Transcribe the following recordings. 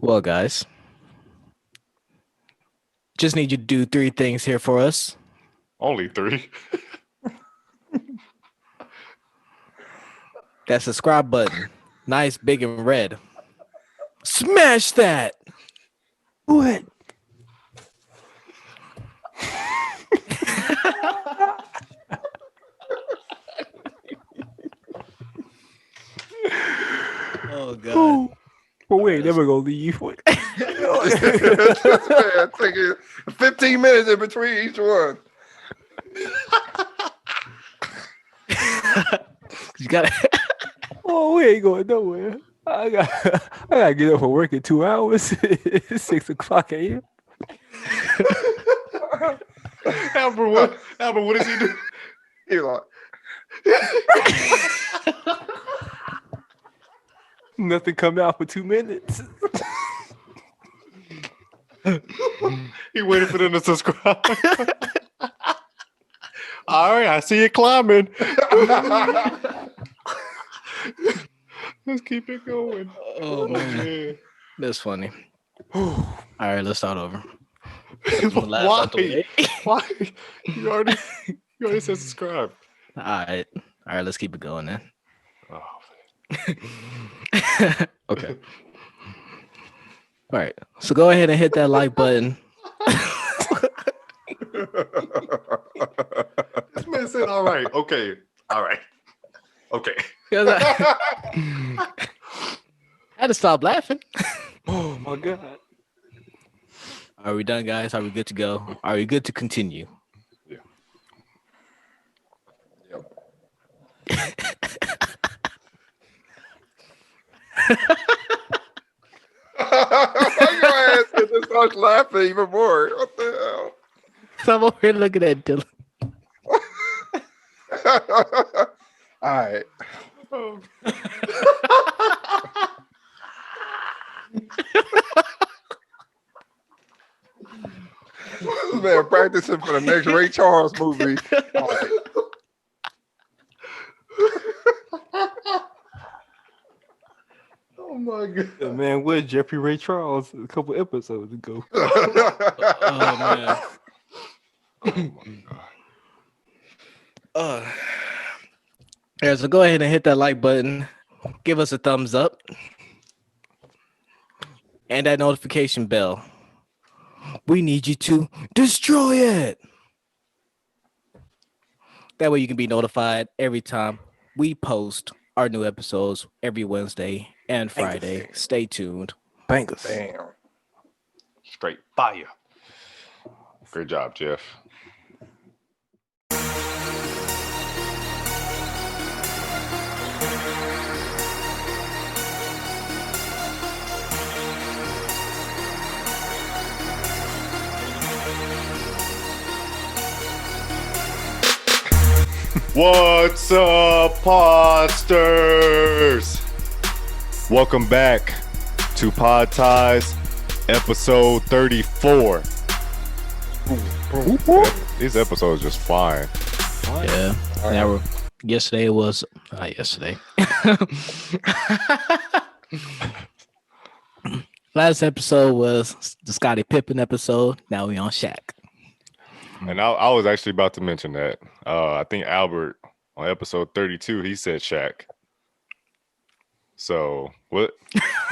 Well, guys, just need you to do three things here for us. Only three. That subscribe button, nice, big, and red. Smash that. What? Oh God. But we ain't never gonna leave. What? Man, taking 15 minutes in between each one. You gotta. Oh, we ain't going nowhere. I gotta get up for work in 2 hours. It's 6:00 a.m. Albert, what does he do? You're like, Nothing come out for 2 minutes. He waited for them to subscribe. All right, I see you climbing. Let's keep it going. Oh man, that's funny. All right, let's start over. Why? Why? You already said subscribe. All right, let's keep it going then. Oh, Okay. All right, so go ahead and hit that like button. this man said, "All right, okay, all right, okay." I had to stop laughing. Oh my God. Are we done, guys? Are we good to go? Are we good to continue? Yeah. why your ass get to start laughing even more? What the hell? So I'm over here looking at Dylan. All right. Oh. This man practicing for the next Ray Charles movie. All right. Oh my God. Yeah, man, where's Jeffrey Ray Charles a couple episodes ago? Oh man. Oh my God. Yeah, so go ahead and hit that like button. Give us a thumbs up. And that notification bell. We need you to destroy it. That way you can be notified every time we post our new episodes every Wednesday and Friday. Stay tuned. Bangers. Damn. Straight fire. Great job, Jeff. What's up, Podsters? Welcome back to Pod Ties, episode 34. These episodes just flying. Yeah. Now yesterday was yesterday. Last episode was the Scottie Pippen episode. Now we on Shaq. And I was actually about to mention that. I think Albert on episode 32, he said Shaq. So what?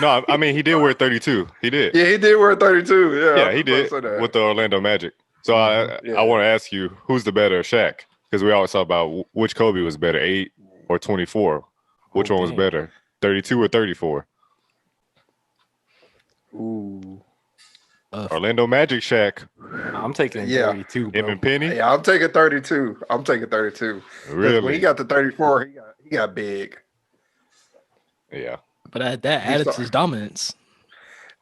No, I mean he did wear 32. He did. Yeah, he did wear 32. Yeah, Yeah, he did with the Orlando Magic. So I want to ask you, who's the better Shaq? Because we always talk about which Kobe was better, 8 or 24. Which one was better, 32 or 34? Ooh. Orlando Magic Shaq. I'm taking 32, bro. Him and Penny. Yeah, I'm taking 32. Really? When he got to 34, he got big. Yeah. But that added to his dominance.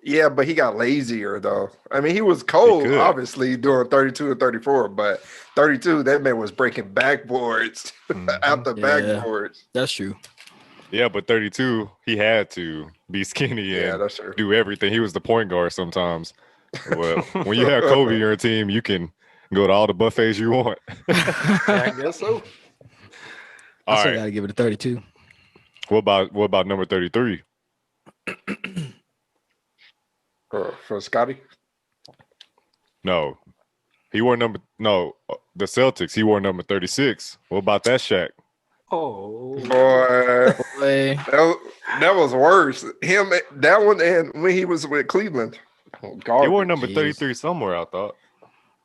Yeah, but he got lazier though. I mean, he was cold, obviously, doing 32 and 34, but 32, that man was breaking backboards after backboards. That's true. Yeah, but 32, he had to be skinny and that's true. do everything. He was the point guard sometimes. Well, when you have Kobe on your team, you can go to all the buffets you want. I guess so. I still gotta give it a 32. What about number 33? For Scotty? No. He wore the Celtics. He wore number 36. What about that Shaq? Oh, Boy. That was worse. That one, and when he was with Cleveland. He wore number 33 somewhere, I thought.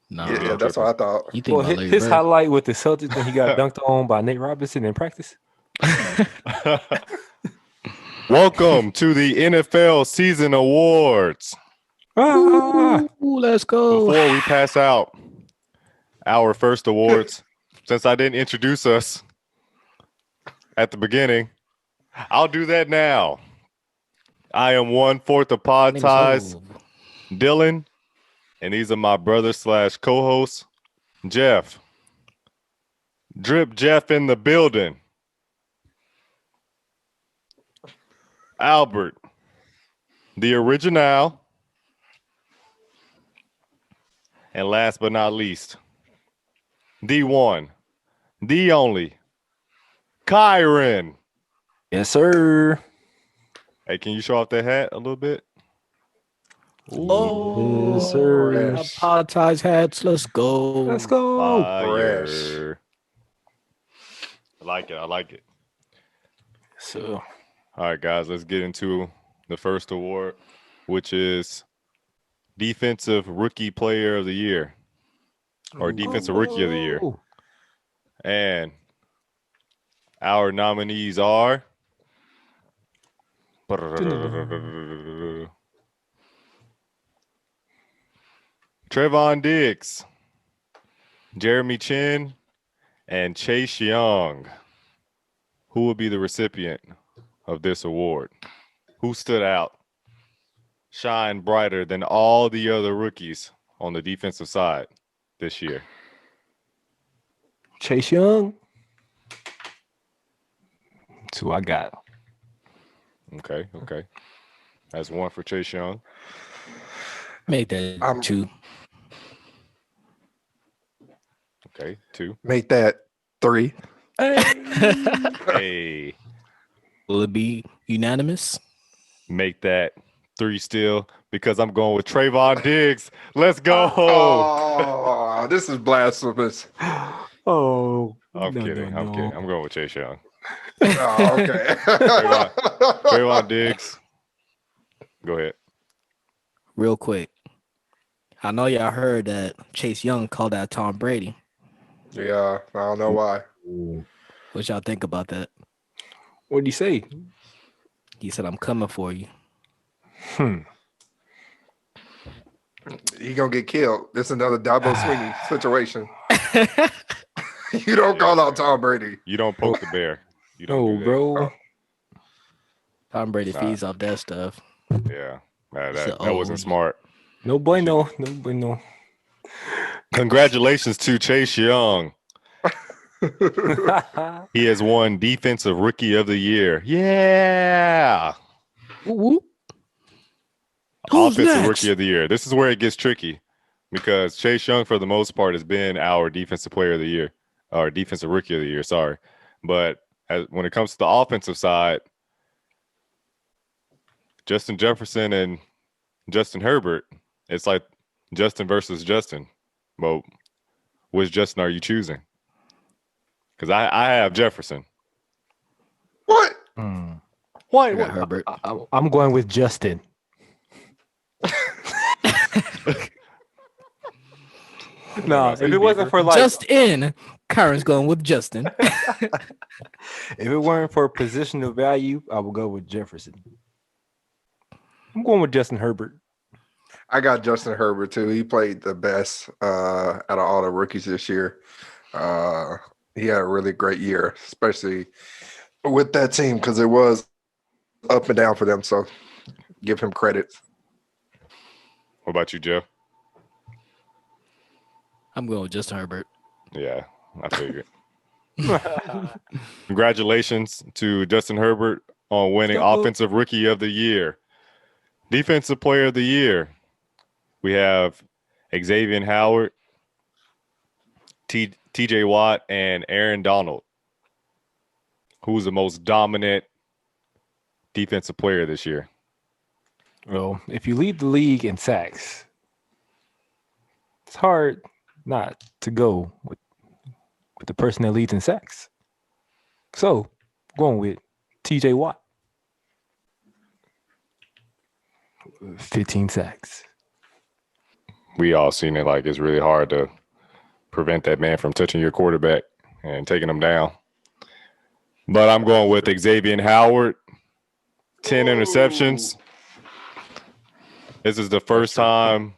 No. Yeah, that's what I thought. You think about Larry his Bird. highlight with the Celtics when he got dunked on by Nate Robinson in practice. Welcome to the NFL season awards. Ah, Ooh, let's go. Before we pass out our first awards, since I didn't introduce us at the beginning, I'll do that now. I am 1/4 of Pod Ties, Dylan, and these are my brother / co-host, Jeff. Drip Jeff in the building. Albert, the original. And last but not least, the one, the only, Kyron. yes, sir. Hey, can you show off that hat a little bit? Oh, Yes, sir. Pod ties hats. Let's go. Let's go. Fire. I like it. I like it. So, All right, guys, let's get into the first award, which is Defensive Rookie Player of the Year or Defensive Rookie of the Year. And our nominees are Trevon Diggs, Jeremy Chin, and Chase Young. Who will be the recipient of this award? Who stood out, shined brighter than all the other rookies on the defensive side this year? Chase Young. That's who I got. Okay. That's one for Chase Young. Make that 2. Okay, 2. Make that 3. Hey. Will it be unanimous? Make that 3 still because I'm going with Trevon Diggs. Let's go. Oh, this is blasphemous. Oh, I'm kidding. I'm going with Chase Young. Oh, okay. Trevon Diggs. Go ahead. Real quick. I know y'all heard that Chase Young called out Tom Brady. Yeah, I don't know why. What y'all think about that? What'd he say? He said, I'm coming for you. He gonna get killed. This is another Dabo Sweeney situation. You don't call out Tom Brady. You don't poke the bear. You don't do that. bro. Tom Brady feeds off that stuff. Yeah. That wasn't smart. No bueno. No bueno. Congratulations to Chase Young. He has won Defensive Rookie of the Year. Yeah. Who's Offensive next? Rookie of the Year. This is where it gets tricky because Chase Young, for the most part, has been our Defensive Player of the Year, or Defensive Rookie of the Year, sorry. But when it comes to the offensive side, Justin Jefferson and Justin Herbert, it's like Justin versus Justin. Well, which Justin are you choosing? Because I have Jefferson. What? What? Herbert. I'm going with Justin. No, if it wasn't for like Justin, Kyron's going with Justin. if it weren't for positional value, I would go with Jefferson. I'm going with Justin Herbert. I got Justin Herbert too. He played the best out of all the rookies this year. He had a really great year, especially with that team because it was up and down for them. So give him credit. What about you, Jeff? I'm going with Justin Herbert. Yeah, I figured. Congratulations to Justin Herbert on winning Offensive Rookie of the Year. Defensive Player of the Year. We have Xavier Howard, TJ Watt, and Aaron Donald. Who's the most dominant defensive player this year? Well, if you lead the league in sacks, it's hard not to go with the person that leads in sacks. So, going with TJ Watt. 15 sacks. We all seen it. Like, it's really hard to prevent that man from touching your quarterback and taking him down. But I'm going with Xavier Howard. 10 interceptions. This is the first time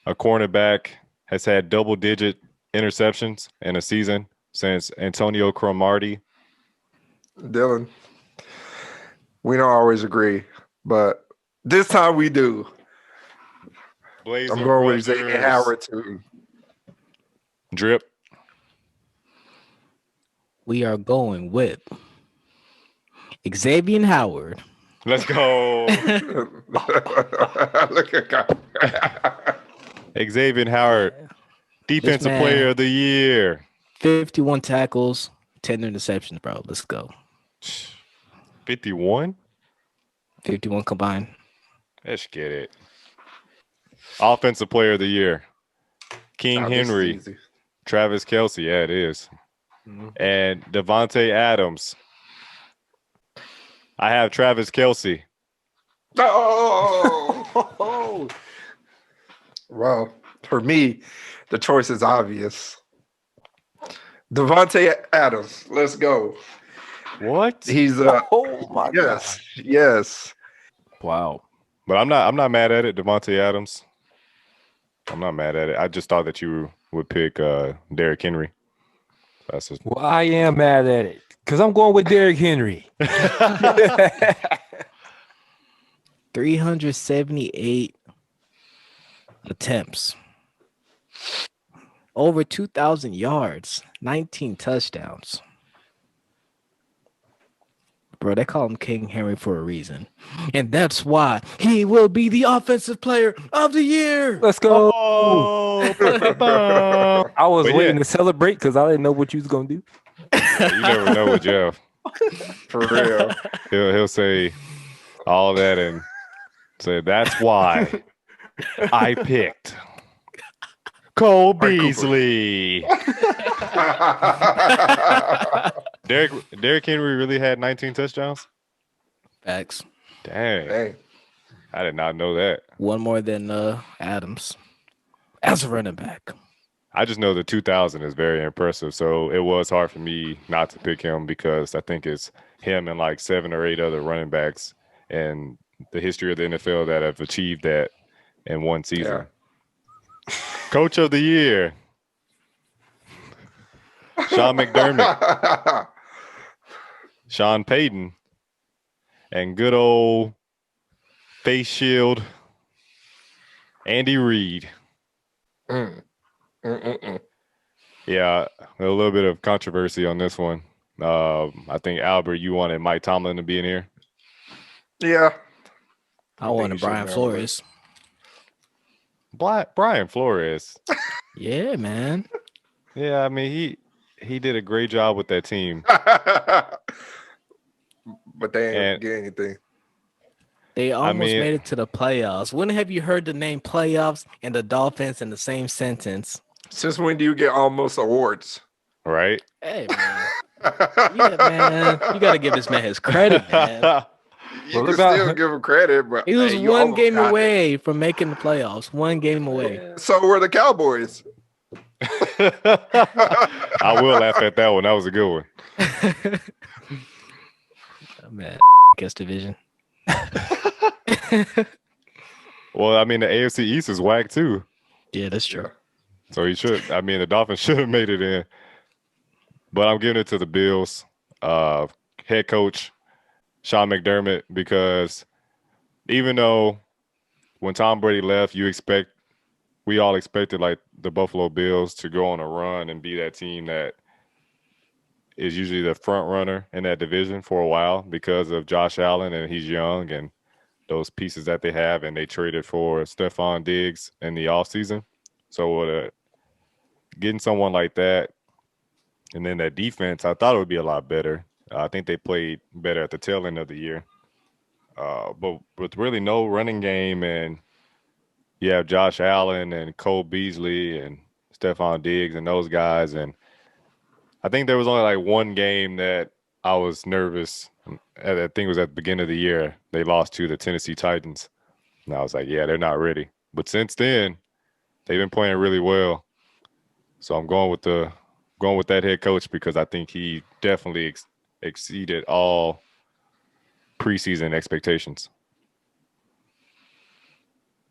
a cornerback has had double-digit interceptions in a season since Antonio Cromartie. Dylan, we don't always agree, but this time we do. Blazer I'm going with Brothers. Xavier Howard too. Drip. We are going with Xavier Howard. Let's go. Look at God. Xavier Howard, Defensive man- Player of the Year. 51 tackles, 10 interceptions, bro. Let's go. 51? 51 combined. Let's get it. Offensive Player of the Year. King Oh, this is Henry, easy. Travis Kelce. Yeah, it is. Mhm. And Devontae Adams. I have Travis Kelce. Oh! Well, for me, the choice is obvious. Devontae Adams. Let's go. What? He's Oh my yes. Wow. But I'm not mad at it, Devontae Adams. I'm not mad at it. I just thought that you would pick Derrick Henry. That's just Well, I am mad at it because I'm going with Derrick Henry. 378 attempts. Over 2,000 yards, 19 touchdowns. Bro, they call him King Henry for a reason. And that's why he will be the offensive player of the year. Let's go. Oh, I was But waiting yeah. to celebrate because I didn't know what you was gonna do. you never know with Jeff. For real. He'll say all that and say that's why I picked Cole Cooper. Beasley. Derrick Henry really had 19 touchdowns? Facts. Dang. Dang. I did not know that. One more than Adams as a running back. I just know the 2000 is very impressive. So it was hard for me not to pick him because I think it's him and like 7 or 8 other running backs in the history of the NFL that have achieved that in one season. Coach of the Year, Sean McDermott, Sean Payton, and good old face shield, Andy Reid. Yeah, a little bit of controversy on this one. I think, Albert, you wanted Mike Tomlin to be in here. Yeah. I wanted you should Brian know Flores. Brian Flores. Yeah, man. Yeah, I mean, he did a great job with that team. But they ain't And- get anything. They almost mean- made it to the playoffs. When have you heard the name playoffs and the Dolphins in the same sentence? Since when do you get almost awards? Right? Hey, man. Yeah, man. You got to give this man his credit, man. You Well, can look out. still give him credit, but He was hey, you one almost game got it. away from making the playoffs. One game away. So were the Cowboys. I will laugh at that one. That was a good one. Oh, man, guess division. Well, I mean, the AFC East is whack too. Yeah, that's true. So the Dolphins should have made it in. But I'm giving it to the Bills. Head coach Sean McDermott, because even though when Tom Brady left, we all expected like the Buffalo Bills to go on a run and be that team that is usually the front runner in that division for a while because of Josh Allen, and he's young and those pieces that they have, and they traded for Stephon Diggs in the offseason. So getting someone like that, and then that defense, I thought it would be a lot better. I think they played better at the tail end of the year. But with really no running game, and you have Josh Allen and Cole Beasley and Stephon Diggs and those guys, and I think there was only like one game that I was nervous. I think it was at the beginning of the year. They lost to the Tennessee Titans, and I was like, yeah, they're not ready. But since then, they've been playing really well. So I'm going with that head coach because I think he definitely exceeded all preseason expectations.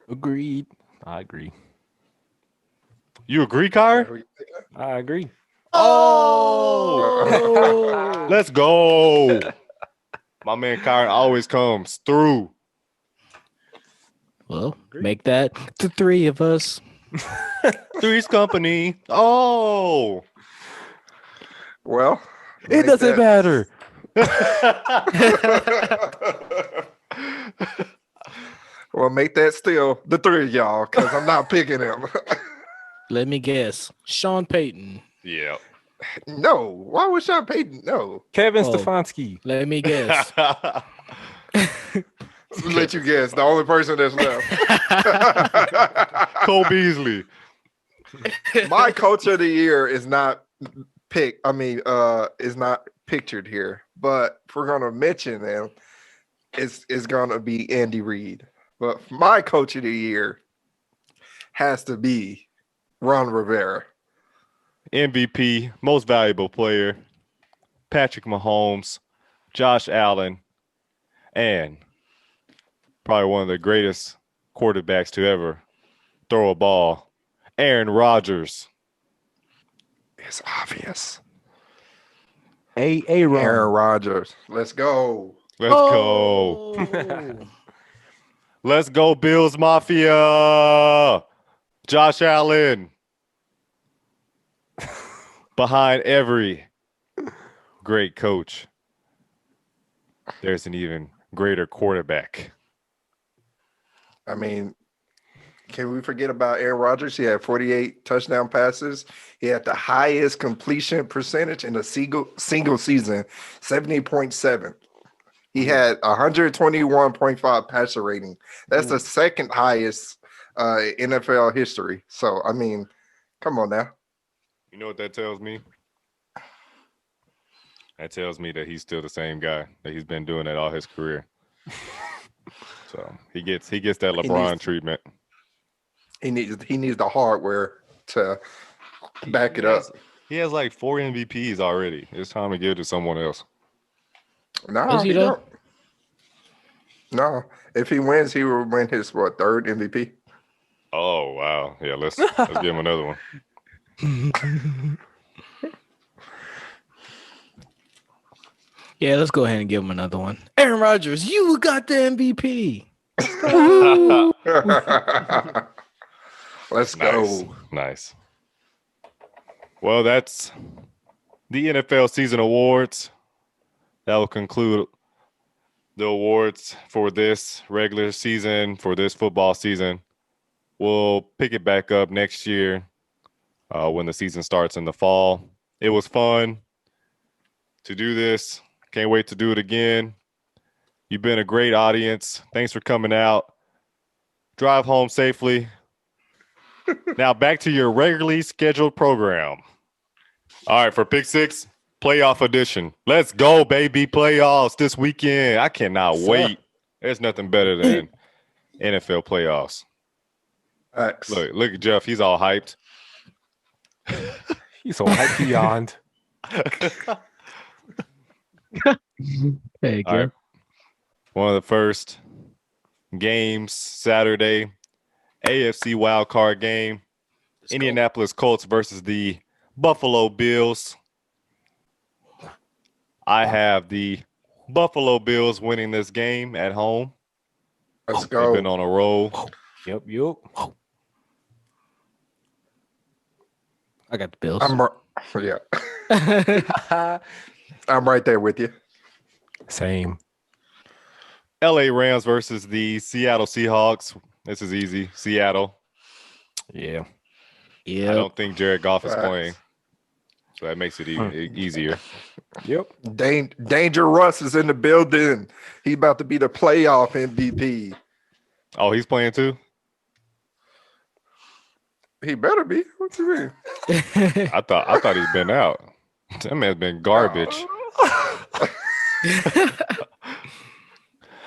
Agreed. I agree. You agree, Kyrie? I agree. Oh, let's go. My man Kyron always comes through. Well, make that the three of us. Three's company. Oh. Well, It doesn't matter. Well, make that still the three of y'all because I'm not picking him. Let me guess. Sean Payton. Yeah. No, why would Sean Payton? No, Kevin Oh. Stefanski. Let me guess. let you guess. The only person that's left. Cole Beasley. My coach of the year is not is not pictured here. But if we're gonna mention them, it's gonna be Andy Reid. But my coach of the year has to be Ron Rivera. MVP, most valuable player, Patrick Mahomes, Josh Allen, and probably one of the greatest quarterbacks to ever throw a ball, Aaron Rodgers. It's obvious. Aaron. Aaron Rodgers. Let's go. Let's go. go. Let's go, Bills Mafia. Josh Allen. Behind every great coach, there's an even greater quarterback. I mean, can we forget about Aaron Rodgers? He had 48 touchdown passes. He had the highest completion percentage in a single season, 70.7. He had 121.5 passer rating. That's the second highest NFL history. So, I mean, come on now. You know what that tells me? That tells me that he's still the same guy, that he's been doing that all his career. So he gets that LeBron treatment. He needs the hardware to back it up. He has like 4 MVPs already. It's time to give it to someone else. No, Does he he though? don't. No, if he wins, he will win his third MVP. Oh wow. Yeah, let's give him another one. Yeah, let's go ahead and give him another one. Aaron Rodgers, you got the MVP. Let's go. Nice. Well, that's the NFL season awards. That will conclude the awards for this regular season, for this football season. We'll pick it back up next year when the season starts in the fall. It was fun to do this. Can't wait to do it again. You've been a great audience. Thanks for coming out. Drive home safely. Now back to your regularly scheduled program. All right, for Pick 6, playoff edition. Let's go, baby. Playoffs this weekend. I cannot wait. There's nothing better than NFL playoffs. X. Look at Jeff. He's all hyped. He's so hyped beyond. Hey, All right. One of the first games Saturday, AFC wildcard game. Indianapolis Colts versus the Buffalo Bills. I have the Buffalo Bills winning this game at home. Let's They've go. been on a roll. Yep. I got the Bills. I'm right there with you. Same. LA Rams versus the Seattle Seahawks. This is easy. Seattle. Yeah. I don't think Jared Goff is Facts. playing. So that makes it even easier. Yep. Danger Russ is in the building. He's about to be the playoff MVP. Oh, he's playing too? He better be. What you mean? I thought he's been out. That man's been garbage.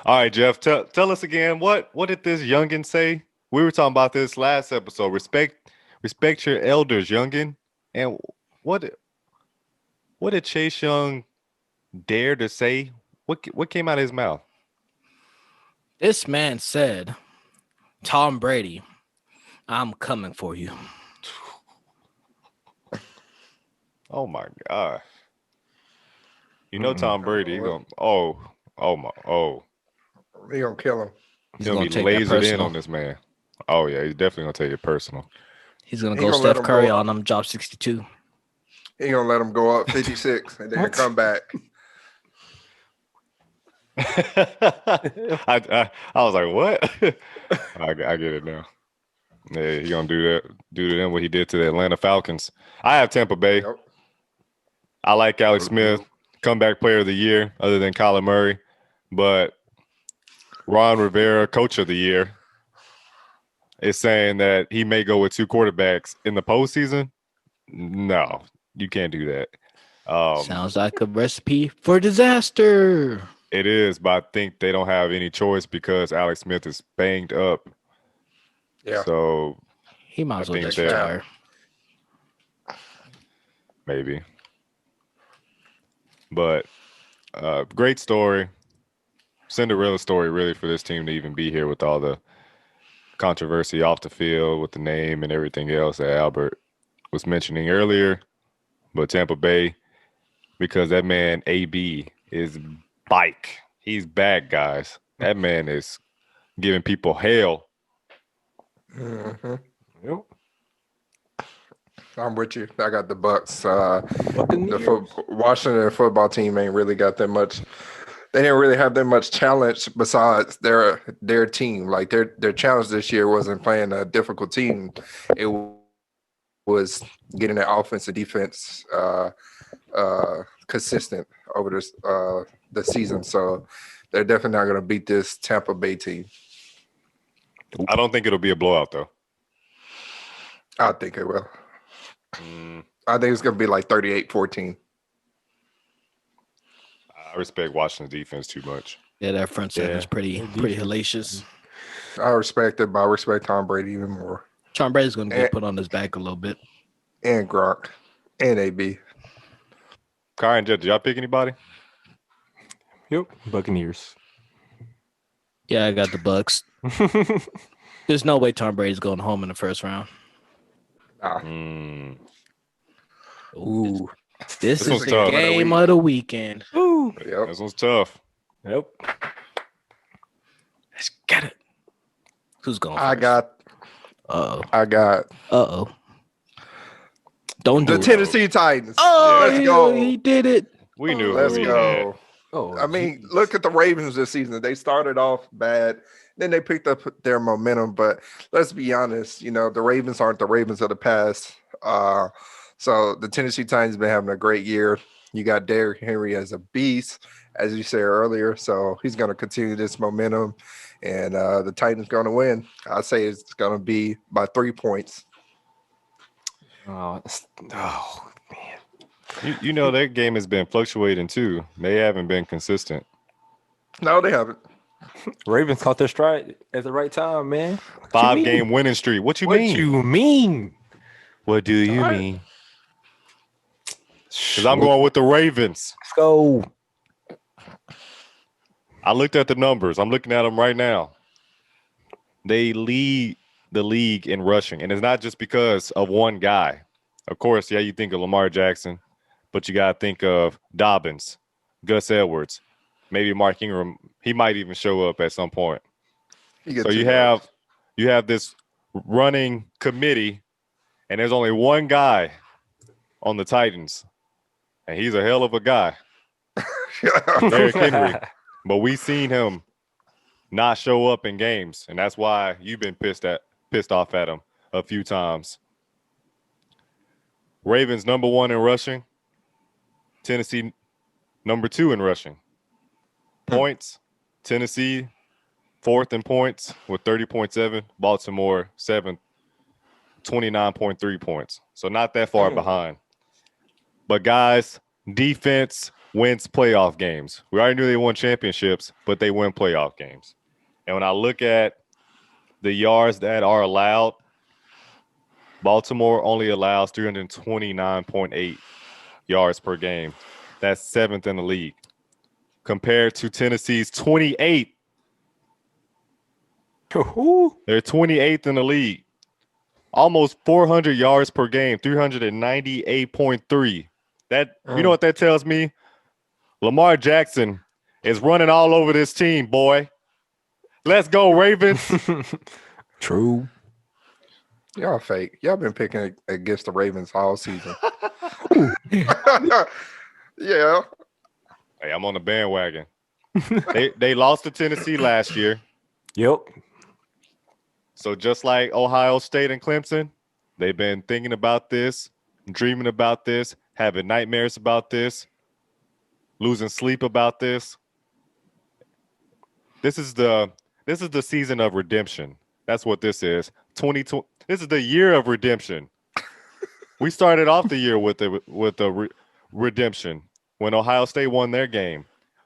All right, Jeff, tell us again, what did this youngin say? We were talking about this last episode. Respect your elders, youngin. And what did Chase Young dare to say? What came out of his mouth? This man said, Tom Brady, I'm coming for you. Oh my God. You know Tom Brady, he gonna He gonna kill him. he's gonna be take that lasered in personal. on this man. Oh yeah, he's definitely gonna take it personal. He's gonna He go gonna let Steph him Curry go on him, drop 62. He gonna let him go up 56 and then What? come back. I was like, what? I get it now. Yeah, he gonna do to them what he did to the Atlanta Falcons. I have Tampa Bay. Yep. I like Alex Smith, comeback player of the year, other than Kyler Murray. But Ron Rivera, coach of the year, is saying that he may go with two quarterbacks in the postseason. No, you can't do that. Sounds like a recipe for disaster. It is, but I think they don't have any choice because Alex Smith is banged up. Yeah. So He might as I well think just that- retire. maybe. But great story. Cinderella story, really, for this team to even be here with all the controversy off the field with the name and everything else that Albert was mentioning earlier. But Tampa Bay, because that man AB is bike. He's back, guys. That man is giving people hell. Mhm. Yep. I'm with you. I got the Bucks. The Buccaneers. Washington football team ain't really got that much. They didn't really have that much challenge besides their team. Like their challenge this year wasn't playing a difficult team. It was getting their offense and defense consistent over the season. So they're definitely not going to beat this Tampa Bay team. I don't think it'll be a blowout, though. I think it will. Mm, I think it's going to be like 38-14. I respect Washington's defense too much. Yeah, that front seven is pretty hellacious. I respect it, but I respect Tom Brady even more. Tom Brady's gonna get put on his back a little bit. And Gronk. And AB. Kai and Jet, did y'all pick anybody? Yep. Buccaneers. Yeah, I got the Bucks. There's no way Tom Brady's going home in the first round. Nah. Mm, Ooh, this is one's the tough. game of the weekend. Ooh. Yep. this one's tough. Yep. Let's get it. Who's going first? I got Don't do the it. Tennessee Titans. Oh, Let's go. he did it. We knew Let's who we had. go. Oh, I mean, geez. look at the Ravens this season. They started off bad, then they picked up their momentum. But let's be honest, the Ravens aren't the Ravens of the past. So the Tennessee Titans been having a great year. You got Derrick Henry as a beast, as you said earlier. So he's going to continue this momentum, and the Titans going to win. I say it's going to be by 3 points. Oh, man. You know their game has been fluctuating too. They haven't been consistent. No, they haven't. Ravens caught their stride at the right time, man. What you 5-game mean? winning streak. What you What mean? you mean? What do you All right. mean? Because I'm going with the Ravens. Let's go. I looked at the numbers. I'm looking at them right now. They lead the league in rushing, and it's not just because of one guy. Of course, yeah, you think of Lamar Jackson, but you got to think of Dobbins, Gus Edwards, maybe Mark Ingram. He might even show up at some point. So you have this running committee, and there's only one guy on the Titans, and he's a hell of a guy, Derrick Henry. But we seen him not show up in games, and that's why you've been pissed off at him a few times. Ravens number 1 in rushing. Tennessee number 2 in rushing. Points. Tennessee 4th in points with 30.7. Baltimore 7th, 29.3 points. So not that far behind. But guys, defense wins playoff games. We already knew they won championships, but they win playoff games. And when I look at the yards that are allowed, Baltimore only allows 329.8 yards per game. That's 7th in the league. Compared to Tennessee's 28. They're 28th in the league. Almost 400 yards per game, 398.3. That you know what that tells me? Lamar Jackson is running all over this team, boy. Let's go, Ravens. True. Y'all fake. Y'all been picking against the Ravens all season. Yeah. Hey, I'm on the bandwagon. They lost to Tennessee last year. Yep. So just like Ohio State and Clemson, they've been thinking about this, dreaming about this, having nightmares about this, losing sleep about this. This is the season of redemption. That's what this is. 2020. This is the year of redemption. We started off the year with the redemption when Ohio State won their game.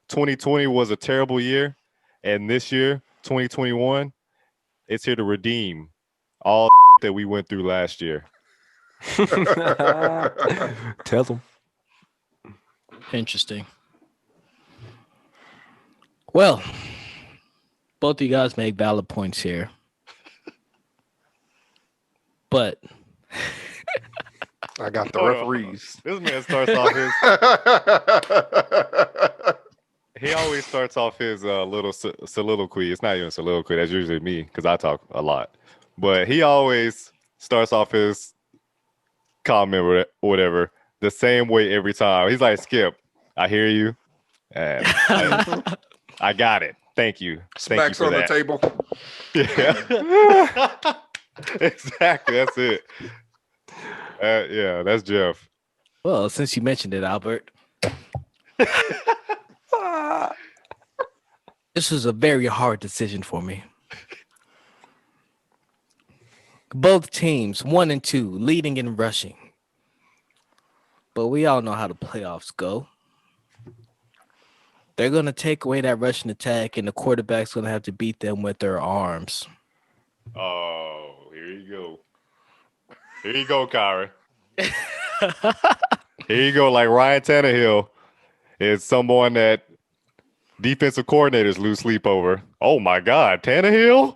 2020 was a terrible year, and this year, 2021, it's here to redeem all that we went through last year. Tell them. Interesting. Well, both of you guys make valid points here. But I got the referees. This man starts off he always starts off his little soliloquy. It's not even soliloquy. That's usually me because I talk a lot. But he always starts off his comment or whatever the same way every time. He's like, Skip, I hear you. And I got it. Thank you. Smacks on the table. Yeah. Exactly. That's it. Yeah, that's Jeff. well, since you mentioned it, Albert, this was a very hard decision for me. Both teams, 1 and 2, leading in rushing. But we all know how the playoffs go. They're going to take away that rushing attack, and the quarterback's going to have to beat them with their arms. Oh, here you go. Here you go, Kyrie. Here you go. Like Ryan Tannehill is someone that defensive coordinators lose sleep over. Oh, my God. Tannehill?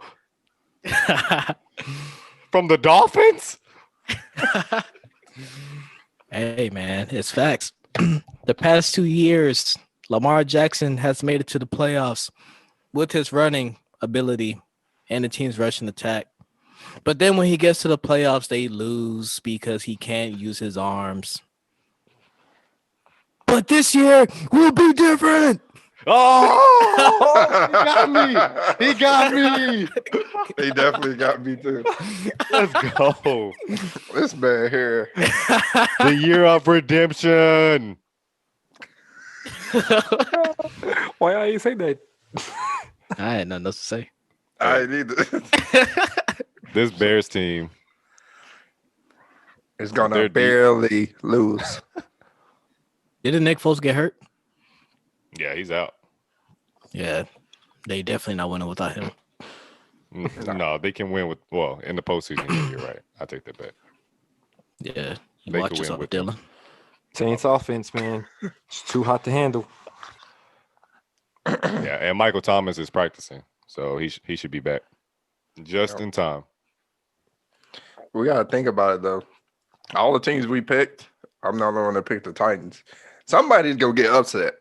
From the Dolphins? Hey, man, it's facts. The past 2 years, Lamar Jackson has made it to the playoffs with his running ability and the team's rushing attack. But then when he gets to the playoffs, they lose because he can't use his arms. But this year will be different. Oh, he got me. He got me. He definitely got me too. Let's go. This man here. The year of redemption. Why are you say that? I had nothing else to say. I need to. This Bears team. It's gonna barely lose. Didn't Nick Foles get hurt? Yeah, he's out. Yeah, they definitely not winning without him. No, they can win with, well, in the postseason. You're right. I take that back. Yeah, you They watch could yourself, win with Dylan. Saints offense, man. It's too hot to handle. Yeah, and Michael Thomas is practicing, so he should be back just in time. We gotta think about it though. All the teams we picked, I'm not the one that picked the Titans. Somebody's gonna get upset.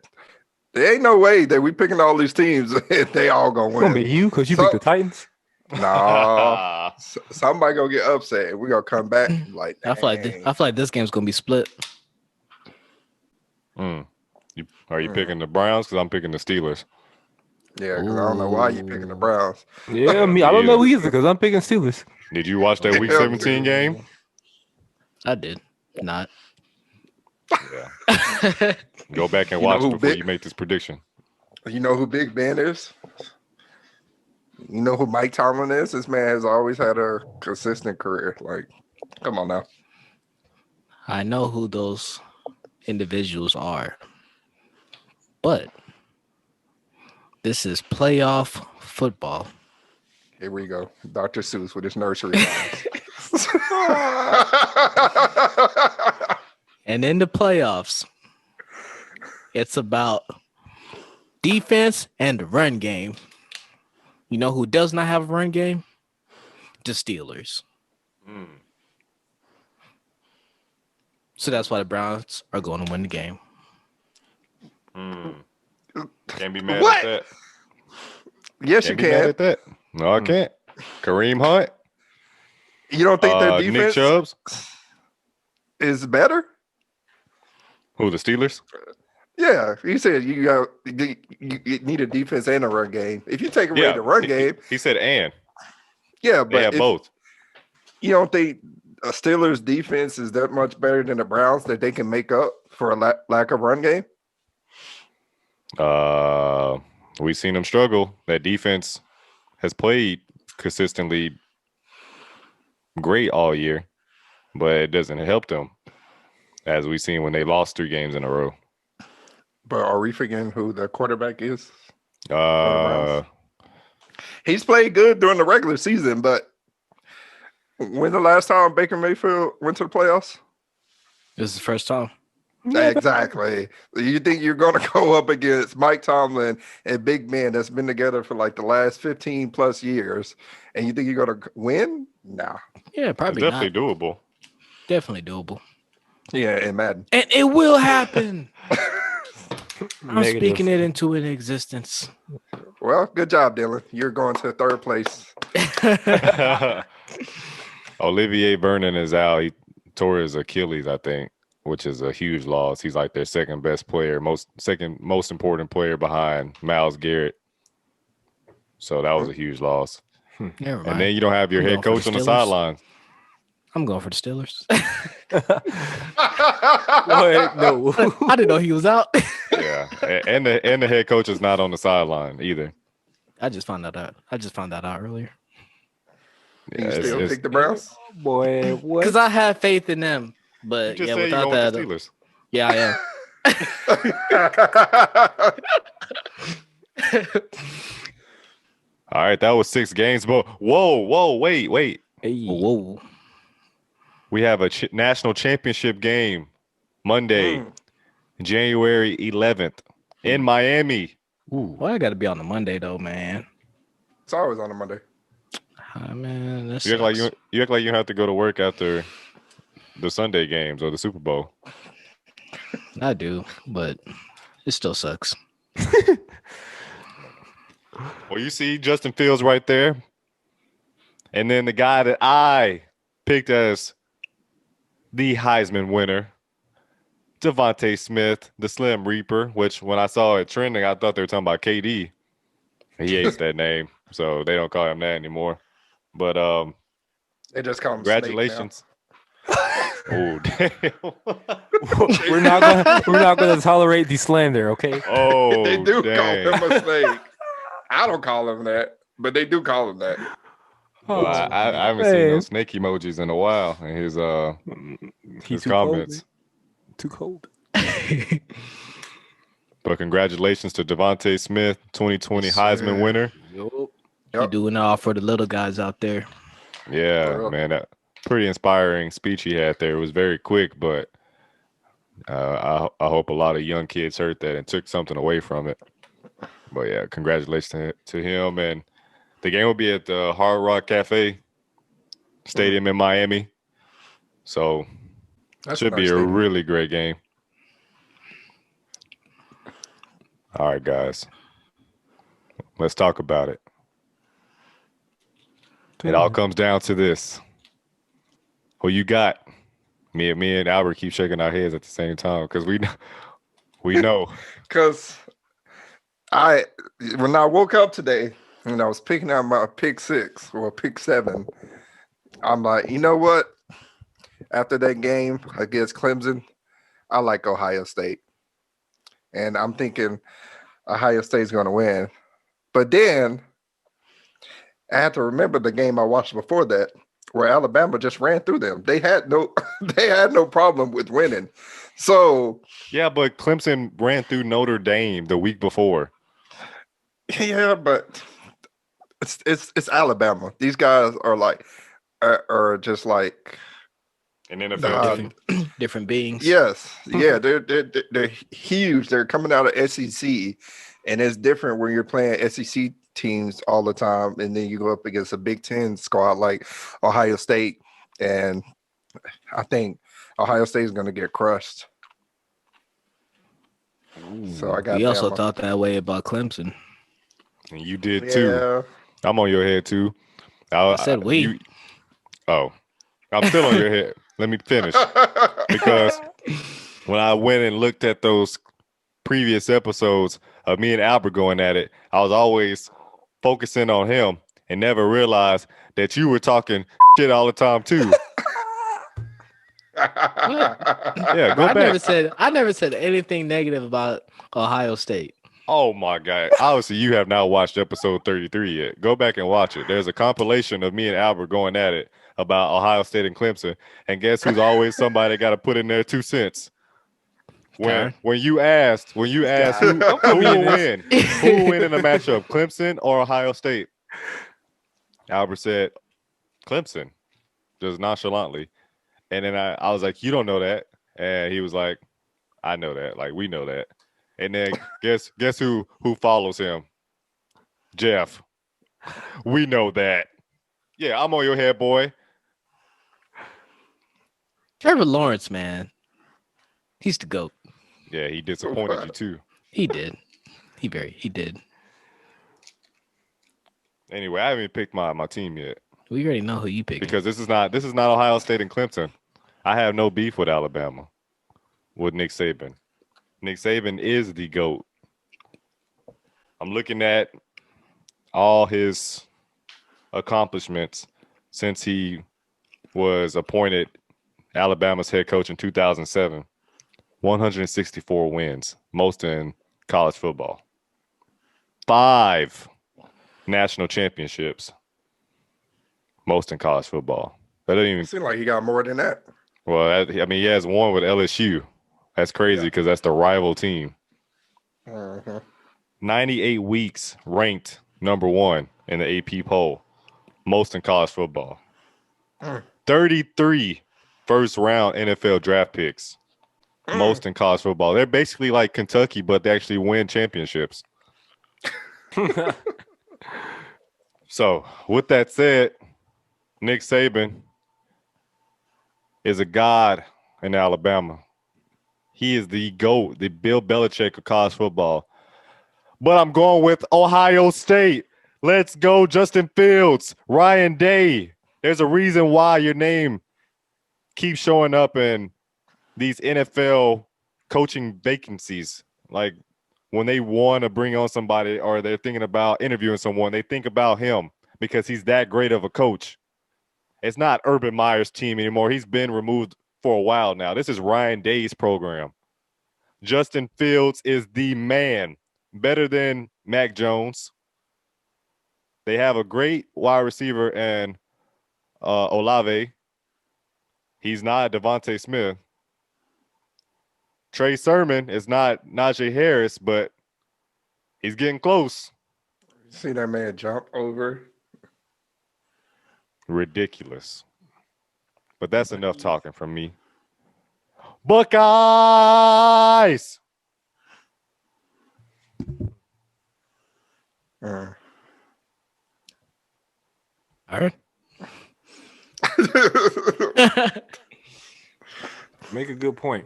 There ain't no way that we picking all these teams and they all gonna It's gonna win. be you because you picked the Titans. No, somebody gonna get upset and we gonna come back like. I feel like this game's gonna be split. Are you picking the Browns? Because I'm picking the Steelers. Yeah, because I don't know why you picking the Browns. Yeah, me. I don't know either because I'm picking Steelers. Did you watch that Week 17 game? I did. Not. Yeah. Go back and You know watch who before big- you make this prediction. You know who Big Ben is? You know who Mike Tomlin is? This man has always had a consistent career. Like, come on now. I know who those individuals are, but this is playoff football. Here we go. Dr. Seuss with his nursery rhymes. And in the playoffs, it's about defense and the run game. You know who does not have a run game? The Steelers. So that's why the Browns are going to win the game. Can't be mad What? at that. Yes, Can't you be mad can. at that. No, I can't. Kareem Hunt. You don't think their Nick defense Chubbs. is better? Who, the Steelers? Yeah, you said you need a defense and a run game. If you take away the run game, He said and. yeah, They have but both. you don't think a Steelers defense is that much better than the Browns that they can make up for a lack of run game? We've seen them struggle. That defense has played consistently great all year, but it doesn't help them, as we've seen when they lost 3 games in a row. But are we forgetting who the quarterback is? Uh, He's played good during the regular season, but when the last time Baker Mayfield went to the playoffs? This is the first time. Exactly. You think you're going to go up against Mike Tomlin and Big Ben that's been together for like the last 15 plus years, and you think you're going to win? Nah. Yeah, it's probably definitely not. doable. Definitely doable. Yeah, and Madden. And it will happen. I'm Negative. speaking it into an existence. Well, good job, Dylan. You're going to third place. Olivier Vernon is out. He tore his Achilles, I think, which is a huge loss. He's like their second best player, second most important player behind Myles Garrett. So that was a huge loss. Never mind. And then you don't have your I'm head going coach for the on the Steelers. sideline. I'm going for the Steelers. What? No. I didn't know he was out. Yeah, and the head coach is not on the sideline either. I just found that out. earlier. You Yeah, still it's- pick the Browns? Boy, what? Because I have faith in them. You But just yeah, said you without going with that, the Steelers. yeah, I am. All right, that was 6 games, but wait. Hey. Whoa. We have a national championship game Monday, January 11th in Miami. Well, I got to be on the Monday though, man. It's always on a Monday. Man, this You act like you don't have to go to work after the Sunday games or the Super Bowl. I do, but it still sucks. Well, you see Justin Fields right there. And then the guy that I picked as the Heisman winner, Devontae Smith, the Slim Reaper, which when I saw it trending, I thought they were talking about KD. He hates that name, so they don't call him that anymore. But They just call him congratulations. Oh, damn. We're not gonna tolerate the slander, okay? Oh, They do dang. call him a snake. I don't call him that, but they do call him that. Well, I haven't seen those snake emojis in a while in his He's comments. Too cold. But congratulations to Devontae Smith, 2020 Yes, Heisman sir. winner. You Yep. doing it all for the little guys out there. Yeah, For real. man, that pretty inspiring speech he had there. It was very quick, but I hope a lot of young kids heard that and took something away from it. But yeah, congratulations to him. And the game will be at the Hard Rock Cafe Stadium in Miami. So That's should be nice a thing. really great game. All right, guys. Let's talk about it. It all comes down to this. Who you got? Me and Albert keep shaking our heads at the same time because we know. Because when I woke up today and I was picking out my pick 6 or pick 7, I'm like, you know what? after that game against Clemson, I like Ohio State. And I'm thinking Ohio State's going to win. But then I had to remember the game I watched before that where Alabama just ran through them. They had no they had no problem with winning. So Yeah, but Clemson ran through Notre Dame the week before. yeah, but it's Alabama. These guys are like are just like An NFL team. Different beings. yes, yeah, they're huge. They're coming out of SEC, and it's different when you're playing SEC teams all the time, and then you go up against a Big Ten squad like Ohio State, and I think Ohio State is going to get crushed. So I got. We also thought that way about Clemson. And you did too. I'm on your head too. I said we. I'm still on your head. Let me finish. Because when I went and looked at those previous episodes of me and Albert going at it, I was always focusing on him and never realized that you were talking shit all the time too. Yeah, go back. I never said anything negative about Ohio State. Oh my God. Obviously, you have not watched episode 33 yet. Go back and watch it. There's a compilation of me and Albert going at it about Ohio State and Clemson. And guess who's always somebody that got to put in their 2 cents? When you asked who will win? Who will win in the matchup? Clemson or Ohio State? Albert said Clemson, just nonchalantly. And then I was like, you don't know that. And he was like, I know that. Like, we know that. And then guess who follows him? Jeff. We know that. Yeah, I'm on your head, boy. Trevor Lawrence, man. He's the GOAT. Yeah, he disappointed you too. He did. He did. Anyway, I haven't even picked my team yet. We already know who you picked. Because this is not Ohio State and Clemson. I have no beef with Alabama, with Nick Saban. Nick Saban is the GOAT. I'm looking at all his accomplishments since he was appointed Alabama's head coach in 2007. 164 wins, most in college football. 5 national championships, most in college football. That doesn't even seem like he got more than that. Well, he has one with LSU. That's crazy because that's the rival team. 98 weeks ranked number 1 in the AP poll, most in college football. 33 first-round NFL draft picks, most in college football. They're basically like Kentucky, but they actually win championships. So, with that said, Nick Saban is a god in Alabama. He is the GOAT, the Bill Belichick of college football. But I'm going with Ohio State. Let's go, Justin Fields, Ryan Day. There's a reason why your name keeps showing up in these NFL coaching vacancies. Like when they want to bring on somebody or they're thinking about interviewing someone, they think about him because he's that great of a coach. It's not Urban Meyer's team anymore. He's been removed for a while now. This is Ryan Day's program. Justin Fields is the man, better than Mac Jones. They have a great wide receiver in Olave. He's not Devontae Smith. Trey Sermon is not Najee Harris, but he's getting close. See that man jump over? Ridiculous. But that's enough talking from me. Buckeyes! All right. Make a good point.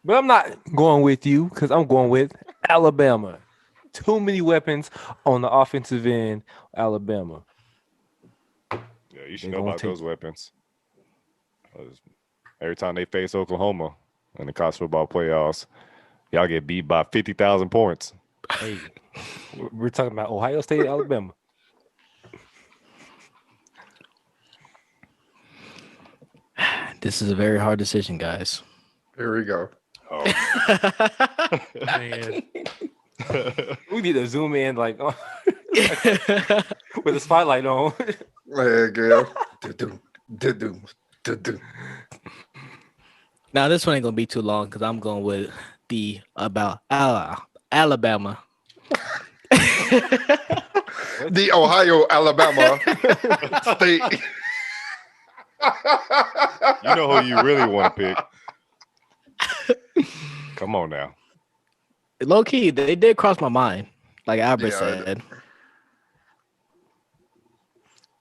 But I'm not going with you because I'm going with Alabama. Too many weapons on the offensive end, Alabama. Yeah, you should know about those weapons. Every time they face Oklahoma in the college football playoffs, y'all get beat by 50,000 points. Hey, we're talking about Ohio State, Alabama. This is a very hard decision, guys. Here we go. Oh. Man. We need to zoom in like with the spotlight on. Hey, girl. Do-do. Now this one ain't gonna be too long because I'm going with the about Alabama. The Ohio, Alabama state. You know who you really want to pick. Come on now. Low key, they did cross my mind, like Albert Yeah, said.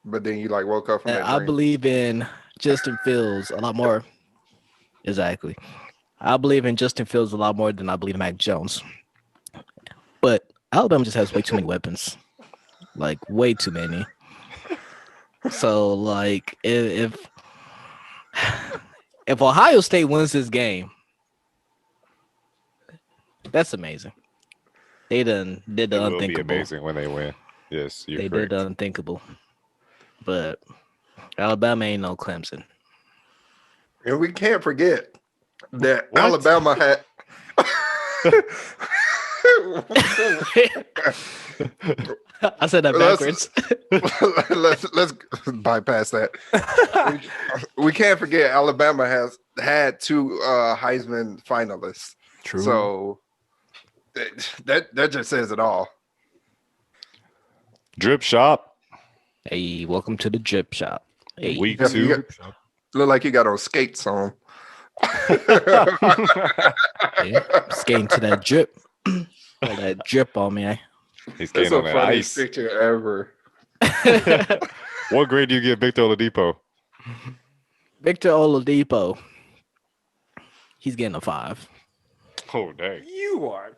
But then you like woke up from that I dream. believe in Justin Fields a lot more. Exactly. I believe in Justin Fields a lot more than I believe in Mac Jones. But Alabama just has way too many weapons. Like way too many. So like if Ohio State wins this game, that's amazing. They done did the It will be unthinkable. amazing when they win. Yes, you're They correct. did the unthinkable. But Alabama ain't no Clemson. And we can't forget that What? Alabama had. I said that Let's- backwards. let's bypass that. We can't forget Alabama has had two Heisman finalists. True. So that just says it all. Drip shop, Hey, welcome to the drip shop. Hey, week Yeah, 2. you look like you got on skates on. yeah, skating to that drip. All that drip on me. He's That's getting the on that funniest ice. picture ever. What grade do you give Victor Oladipo? Victor Oladipo. He's getting a 5. Oh, dang. You are.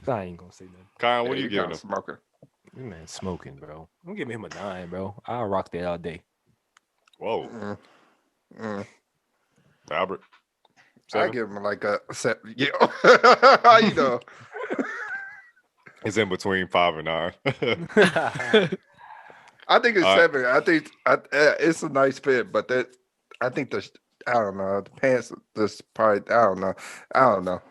I ain't gonna say that. Kyle, Yeah, what are you giving kinda him? smoking. You man smoking, bro. I'm giving him a 9, bro. I'll rock that all day. Whoa, Mm, mm. Albert. I 7? give him like a set. Yeah, how you know? It's in between 5 and 9. I think it's All right. 7. I think it's a nice fit, but I think I don't know. The pants, this probably, I don't know.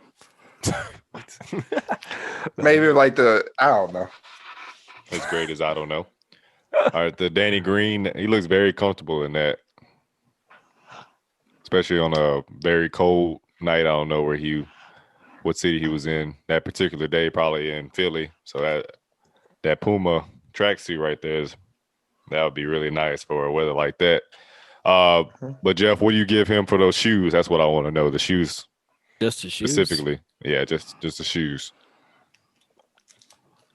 Maybe like I don't know. As great as I don't know. All right, the Danny Green, he looks very comfortable in that. Especially on a very cold night. I don't know what city he was in that particular day, probably in Philly. So that Puma tracksuit right there that would be really nice for a weather like that. But Jeff, what do you give him for those shoes? That's what I want to know. The shoes Just the shoes. specifically. Yeah, just the shoes.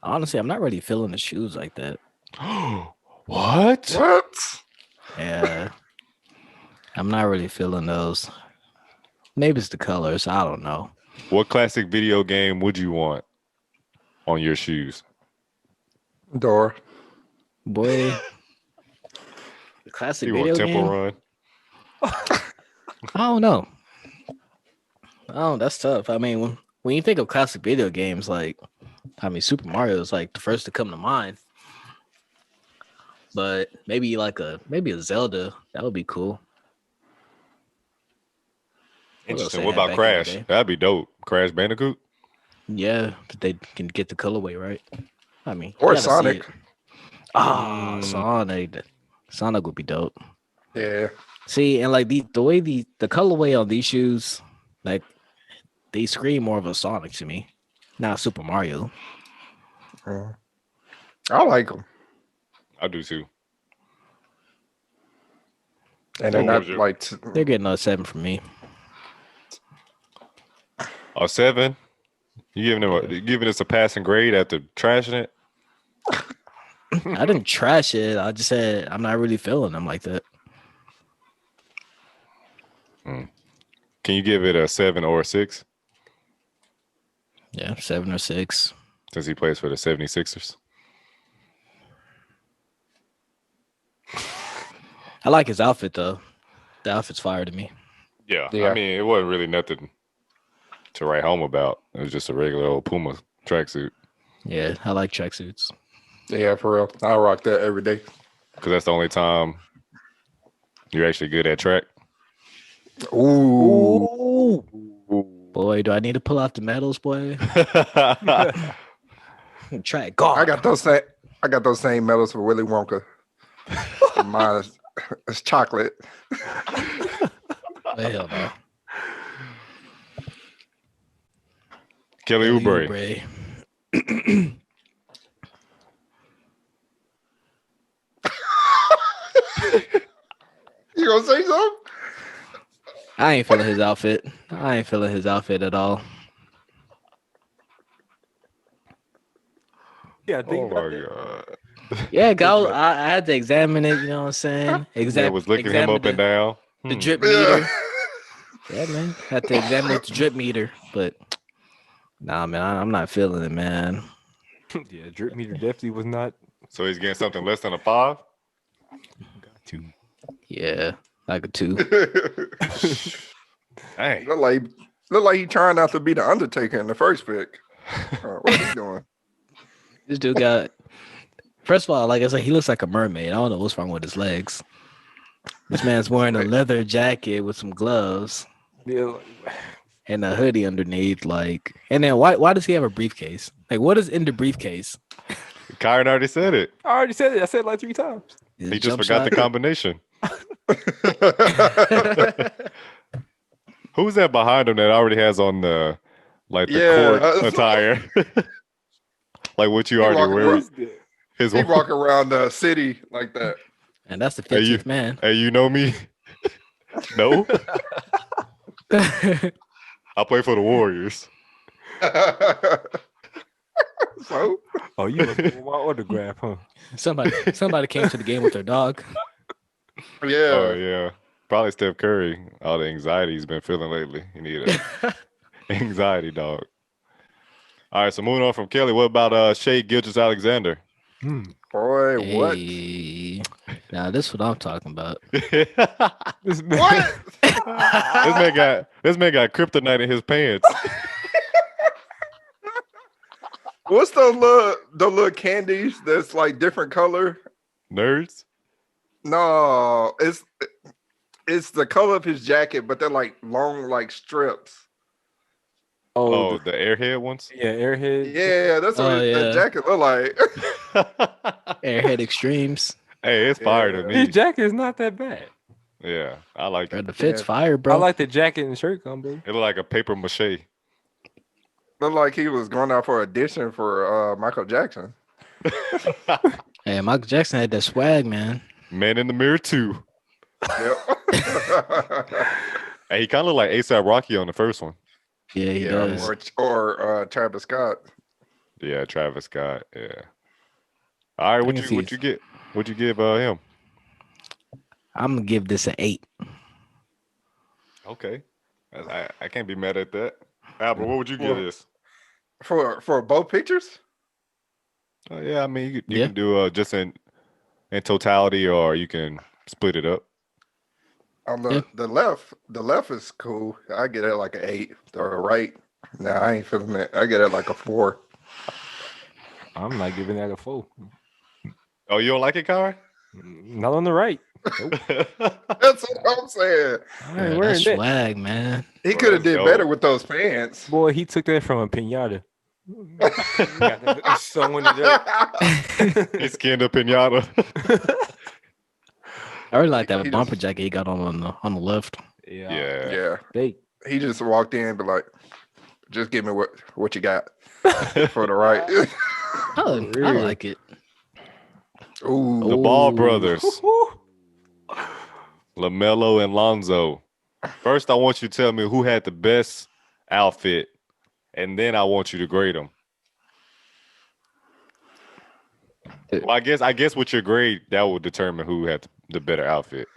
Honestly, I'm not really feeling the shoes like that. What? What? Yeah. I'm not really feeling those. Maybe it's the colors. I don't know. What classic video game would you want on your shoes? Door. Boy. The classic You video want Temple game? Run? I don't know. Oh, that's tough. I mean, when you think of classic video games, like, I mean, Super Mario is like the first to come to mind. But maybe a Zelda, that would be cool. What else Interesting. they What had about back in the Crash? day? That'd be dope. Crash Bandicoot? Yeah, but they can get the colorway right. I mean, Or you gotta see Sonic. it. Sonic. Sonic would be dope. Yeah. See, and like the way the colorway on these shoes, like they scream more of a Sonic to me, not Super Mario. I like them. I do too. And they're What not was your- like They're getting a 7 from me. A 7? You giving us a passing grade after trashing it? I didn't trash it. I just said I'm not really feeling them like that. Can you give it a 7 or a 6 Yeah, 7 or 6. since he plays for the 76ers? I like his outfit though. The outfit's fire to me. Yeah. Yeah. I mean, it wasn't really nothing to write home about. It was just a regular old Puma tracksuit Yeah, I like tracksuits. yeah, for real. I rock that every day. because that's the only time you're actually good at track. Ooh. Boy, do I need to pull out the medals, boy? Try it. God. I got those same medals for Willy Wonka. Mine is chocolate. Hell no. Kelly Oubre. You gonna say something? I ain't feeling his outfit. I ain't feeling his outfit at all. Yeah, Oh my god. Yeah, go. I had to examine it. You know what I'm saying? Yeah, was looking him up and down. The drip Yeah. meter. Yeah, man. Had to examine the drip meter, but nah, man, I'm not feeling it, man. Yeah, drip meter definitely was not. So he's getting something less than a 5? Got to. Yeah, like a 2. Dang. look like he trying not to be the Undertaker in the first pick. What's he doing? This dude got. First of all, like I said, he looks like a mermaid. I don't know what's wrong with his legs. This man's wearing a leather jacket with some gloves Yeah, and a hoodie underneath. Like, and then why does he have a briefcase? Like, what is in the briefcase? Kyron already said it. I already said it. I said it like 3 times. He just forgot the combination. Who's that behind him that already has on the court attire? Like what you already wearing? His He walk around the city like that. And that's the 15th man. Hey, you know me? No. I play for the Warriors. So? Oh, you must want my autograph, huh? Somebody came to the game with their dog. Yeah. Oh yeah. Probably Steph Curry. All the anxiety he's been feeling lately. He need a anxiety dog. All right, so moving on from Kelly, what about Shea Gilgeous-Alexander? Boy, what? Hey, now this is what I'm talking about. This man got kryptonite in his pants. What's the little candies that's like different color? Nerds? No, it's the color of his jacket, but they're like long like strips. Oh, the airhead ones? Yeah, airhead. Yeah, that's what that jacket look like. Airhead Extremes. Hey, it's fire to me. His jacket is not that bad. Yeah, I like Bro, it. the fit's fire, bro. I like the jacket and shirt combo. It look like a paper mache. Look like he was going out for audition for Michael Jackson. Hey, Michael Jackson had that swag, man. Man in the Mirror 2. Yep. Hey, he kind of look like A$AP Rocky on the first one. Yeah, he does. Or Travis Scott. Yeah, Travis Scott. Yeah. All right, what you get? What'd you give him? I'm gonna give this an 8. Okay, I can't be mad at that. Albert, what would you give this? For both pictures? Yeah, I mean you can do just in totality, or you can split it up. On the left is cool. I get it like an 8. The right, nah, I ain't feeling it. I get it like a 4. I'm not giving that a 4. Oh, you don't like it, Kyron? Not on the right. Nope. That's what I'm saying. I ain't wearing That's that. swag, man. He could have did dope. better with those pants. Boy, he took that from a pinata. Someone did that. He skinned a pinata. I really like that bumper jacket he got on the left. Yeah. He just walked in and be like, just give me what you got for the right. I like it. Ooh. The Ball brothers, LaMelo and Lonzo. First, I want you to tell me who had the best outfit, and then I want you to grade them. Well, I guess with your grade, that will determine who had the better outfit.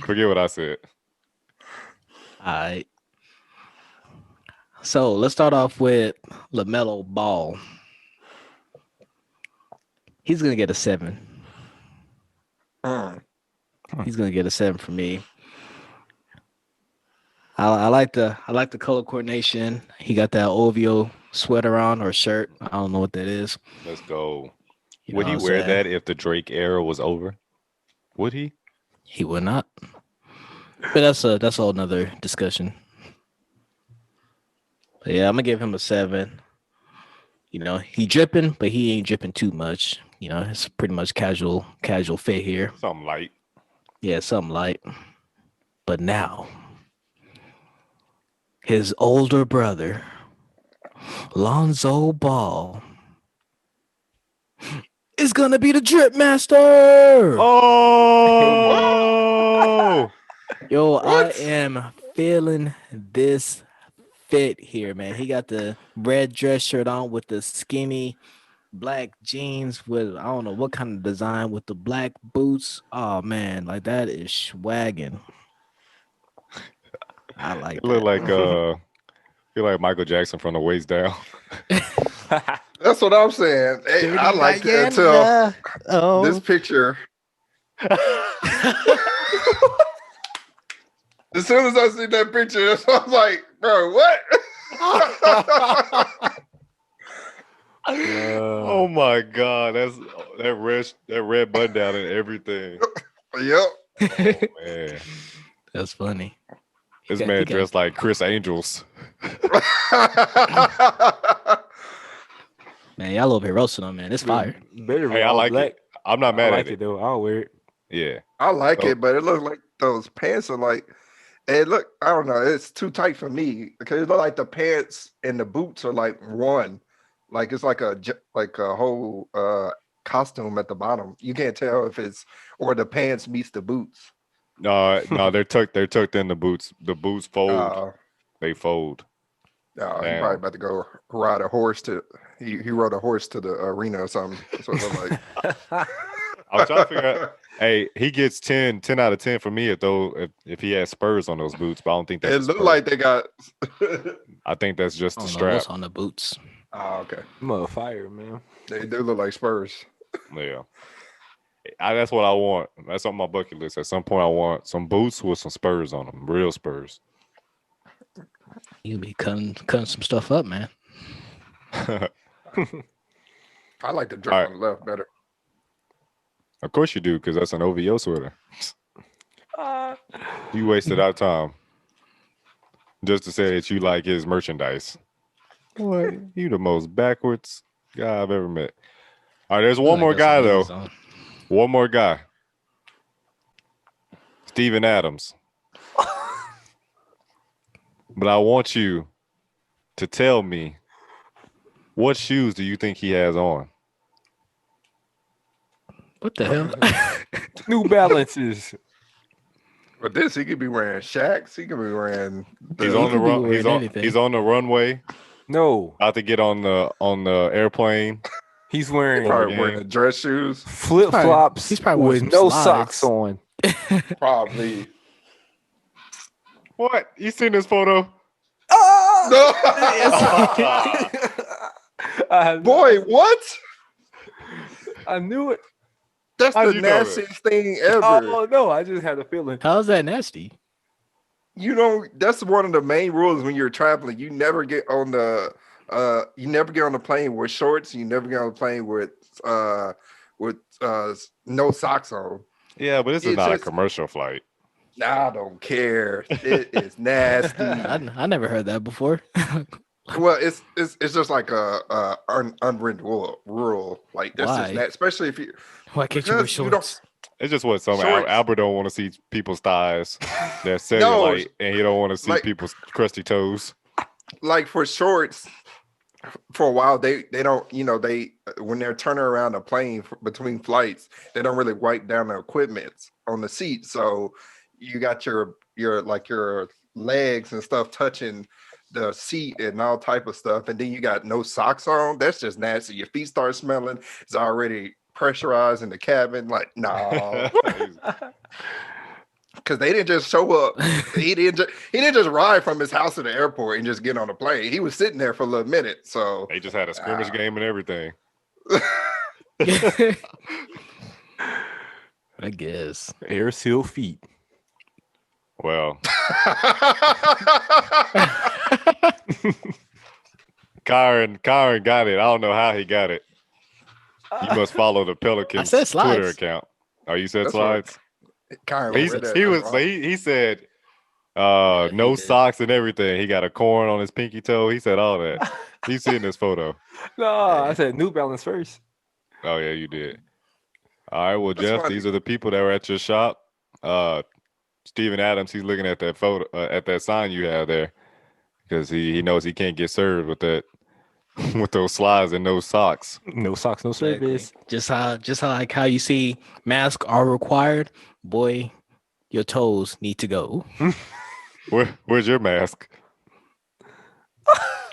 Forget what I said. All right. So let's start off with LaMelo Ball. He's gonna get a 7. He's gonna get a 7 from me. I like the color coordination. He got that OVO sweater on or shirt. I don't know what that is. Let's go. You Would know he what I'm wear saying? that if the Drake era was over? Would he? He would not. But that's a whole nother discussion. But yeah, I'm gonna give him a 7. You know, he dripping, but he ain't dripping too much. You know, it's pretty much casual fit here. Something light. Yeah, something light. But now, his older brother, Lonzo Ball, is gonna be the drip master. Oh, Yo, What? I am feeling this fit here, man. He got the red dress shirt on with the skinny black jeans with I don't know what kind of design with the black boots. Oh man, like that is swagging. I like it look that. like feel like Michael Jackson from the waist down. That's what I'm saying. Hey, I like it until this picture. As soon as I see that picture, I'm like, bro, what? Oh my god, that's that red button down and everything. Yep. Oh man, That's funny. this got- man he got- dressed like Chris Angels. Man, y'all over here roasting him, man. It's fire. Better Hey, I all like black. it. I'm not mad I at like it. it though. I'll wear it. Yeah, I like So- it, but it looks like those pants are like, it look, I don't know, it's too tight for me because it look like the pants and the boots are like one, like it's like a whole costume at the bottom. You can't tell if it's or the pants meets the boots. no, they're tucked in the boots. The boots fold. They fold. He Damn. probably about to go ride a horse to. He rode a horse to the arena or something. That's what it look like. I was trying to figure out. Hey, he gets 10 out of 10 for me if he has Spurs on those boots, but I don't think that's It looked like they got. I think that's just I the don't know strap. what's on the boots. Oh, okay. Mother fire, man. They do look like Spurs. Yeah. That's what I want. That's on my bucket list. At some point, I want some boots with some Spurs on them, real Spurs. You be cutting some stuff up, man. I like the drip All right. on the left better. Of course you do, because that's an OVO sweater. You wasted our time just to say that you like his merchandise. What? You the most backwards guy I've ever met. All right, there's one more guy though. One more guy. Steven Adams. But I want you to tell me, what shoes do you think he has on? What the hell? New Balances. But this, he could be wearing Shaqs. He could be wearing. He's on the could be run. wearing anything. He's on the runway. No, About to get on the airplane. he's wearing Probably Yeah. wearing dress shoes. flip flops he's probably with wearing no some socks slides. on. Probably. What? You seen this photo? No. I, Boy, what? I knew it. That's How'd the you know that? nastiest thing ever. Oh no, I just had a feeling. How's that nasty? You know, that's one of the main rules when you're traveling. You never get on the plane with shorts. You never get on the plane with no socks on. Yeah, but this is It's not a just- commercial flight. Nah, I don't care. It is nasty. I never heard that before. Well, it's just like a unwritten rule. Like that's Why? just especially if you Why can't you wear because you don't- shorts? It's just what some Shorts. Albert don't want to see people's thighs. They're No, cellulite, and he don't want to see like- people's crusty toes. like for shorts. For a while, they don't when they're turning around a plane between flights, they don't really wipe down the equipment on the seat. So you got your legs and stuff touching the seat and all type of stuff, and then you got no socks on. That's just nasty. Your feet start smelling. It's already pressurized in the cabin. Like no, because they didn't just show up. He didn't just ride from his house to the airport and just get on a plane. He was sitting there for a little minute. So They just had a scrimmage game and everything. I guess. Air seal feet. Well, Kyron got it. I don't know how he got it. You must follow the Pelicans said slides. Twitter account. Oh, you said That's right. slides? Kyron, He wear that he was tomorrow. he said Yeah, he no did. socks and everything. He got a corn on his pinky toe. He said all that. You seen this photo? No, I said New Balance first. Oh yeah, you did. All right, well, That's Jeff, funny. these are the people that were at your shop. Steven Adams, he's looking at that photo, at that sign you have there, because he knows he can't get served with that, with those slides and no socks. No socks, no Exactly. service. Just how like how you see masks are required, boy, your toes need to go. Where's your mask?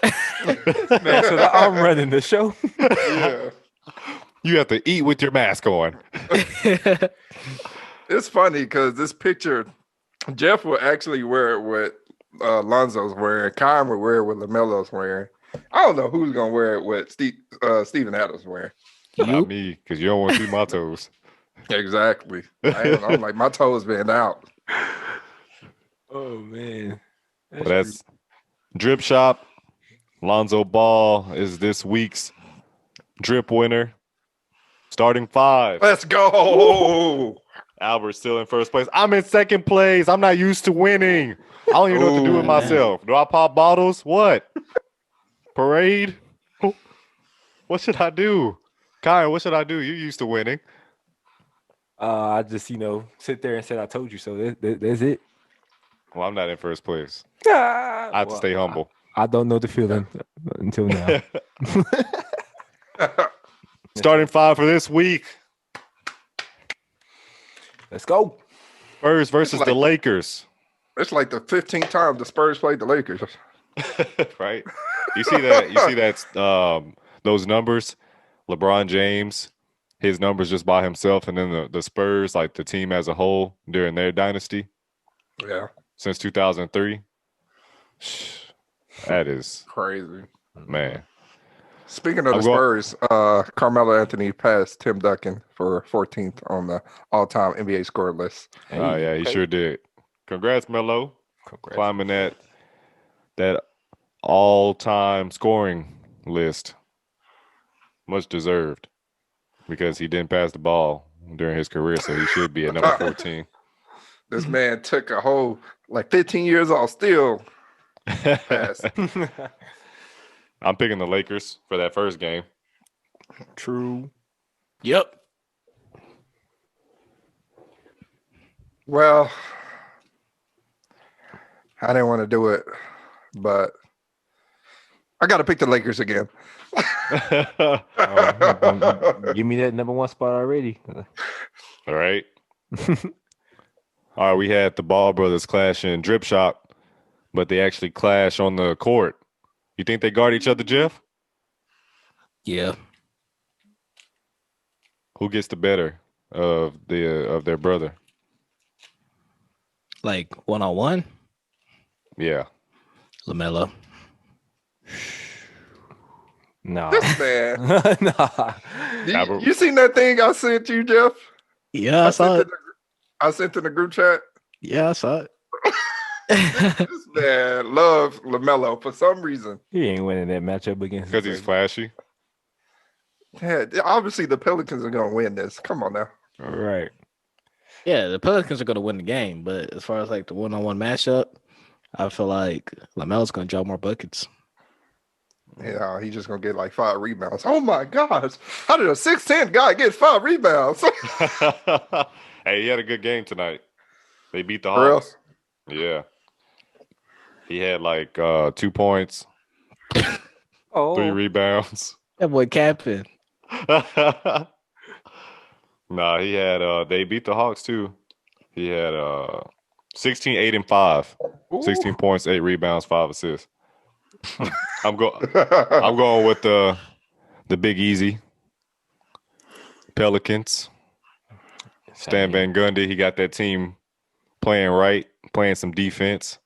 Man, so I'm running the show. Yeah. You have to eat with your mask on. It's funny because this picture, Jeff will actually wear it with Lonzo's wearing. Kyron would wear it with LaMelo's wearing. I don't know who's gonna wear it with Steven Adams wearing. Not You me, because you don't want to see my toes. Exactly. I'm like my toes been out. Oh man. Well, that's Drip Shop. Lonzo Ball is this week's drip winner. Starting 5. Let's go. Albert's still in first place. I'm in second place. I'm not used to winning. I don't even know what to do with Ooh. myself. Do I pop bottles? What? Parade? What should I do? Kyle, what should I do? You're used to winning. I just sit there and said I told you so. That's it. Well, I'm not in first place. I have to stay humble. I don't know the feeling until now. Starting 5 for this week. Let's go. Spurs versus the Lakers. It's like the 15th time the Spurs played the Lakers. Right? You see that? Those numbers? LeBron James, his numbers just by himself, and then the Spurs, like the team as a whole during their dynasty Yeah, since 2003. That is, crazy. man. Speaking of the Spurs, Carmelo Anthony passed Tim Duncan for 14th on the all-time NBA score list. Oh yeah, he sure did. Congrats, Melo. Climbing that all-time scoring list. Much deserved, because he didn't pass the ball during his career, so he should be at number 14. This man took a whole 15 years off, still passed. I'm picking the Lakers for that first game. True. Yep. Well, I didn't want to do it, but I got to pick the Lakers again. Give me that number 1 spot already. All right. All right, we had the Ball brothers clash in Drip Shop, but they actually clash on the court. You think they guard each other, Jeff? Yeah. Who gets the better of their brother? Like 1-on-1? Yeah. LaMelo. Nah. This man. Nah. You seen that thing I sent you, Jeff? Yeah, I saw it. I sent in the group chat. Yeah, I saw it. This man loves LaMelo for some reason. He ain't winning that matchup against Because he's flashy. Yeah, obviously the Pelicans are gonna win this. Come on now. All right. Yeah, the Pelicans are going to win the game, but as far as like the 1-on-1 matchup, I feel like LaMelo's going to draw more buckets. Yeah, he's just gonna get 5 rebounds. Oh my gosh. How did a 6'10" guy get 5 rebounds? Hey, he had a good game tonight. They beat the For real? Hawks. Yeah. He had 2 points, 3 rebounds. That boy capping. Nah, he had they beat the Hawks too. He had 16, 8, and 5. 16 points, 8 rebounds, 5 assists. I'm going with the Big Easy. Pelicans. Stan Van Gundy, he got that team playing right, playing some defense.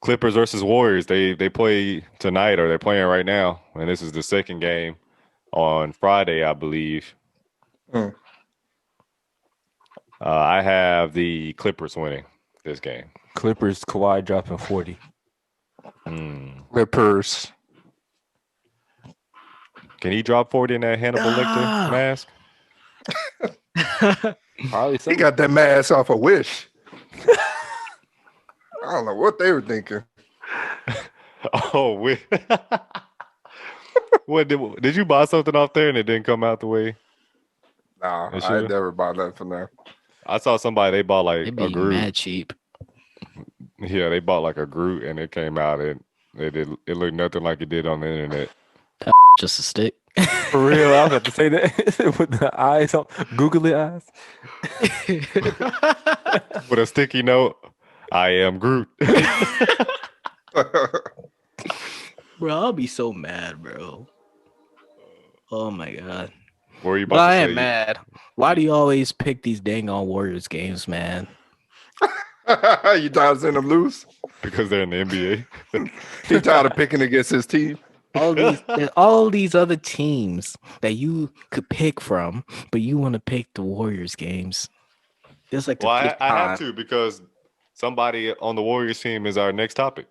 Clippers versus Warriors. They play tonight, or they're playing right now, and this is the second game on Friday, I believe. I have the Clippers winning this game. Clippers, Kawhi dropping 40. Clippers. Can he drop 40 in that Hannibal Lecter mask? Probably so. He got that mask off a Wish. I don't know what they were thinking. Oh, what did you buy something off there and it didn't come out the way? Nah, It I should've. never bought nothing from there. I saw somebody they bought like It'd a be Groot. mad cheap. Yeah, they bought like a Groot and it came out and it looked nothing like it did on the internet. Just a stick. For real, I was about to say that with the eyes on googly eyes. With a sticky note, I am Groot. Bro, I'll be so mad, bro. Oh my god. What were you But about I to am say? mad. Why do you always pick these dang on Warriors games, man? You tired of seeing them lose? Because they're in the NBA. He tired of picking against his team? All these other teams that you could pick from, but you want to pick the Warriors games. It's like the Well, fifth I have time. to because somebody on the Warriors team is our next topic.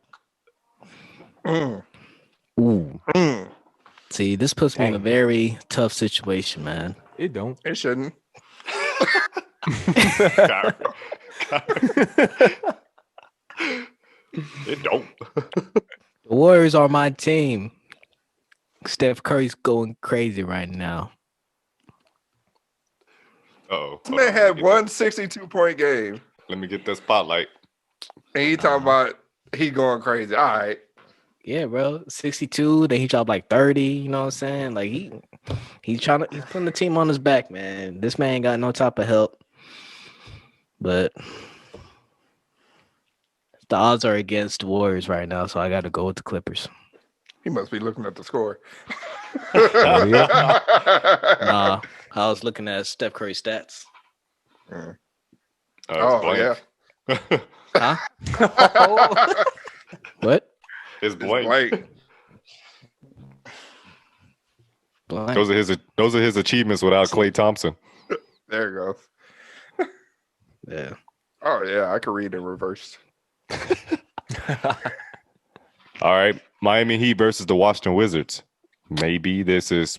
Mm, Ooh. mm. See, this puts me in a Dang. very tough situation, man. It don't. It shouldn't. It don't. The Warriors are my team. Steph Curry's going crazy right now. Uh-oh. This man had one 62-point game, Let me get that spotlight. and he talking about he going crazy. All right. Yeah, bro. 62, then he dropped like 30, you know what I'm saying? Like he's putting the team on his back, man. This man ain't got no type of help. But the odds are against the Warriors right now, so I got to go with the Clippers. He must be looking at the score. Oh, yeah? Nah, I was looking at Steph Curry stats. Mm. Oh, yeah. blank. Huh? What? It's It's blank. blank. Blank. Those are his achievements without Klay Thompson. There it goes. Yeah. Oh yeah, I can read in reverse. All right. Miami Heat versus the Washington Wizards. Maybe this is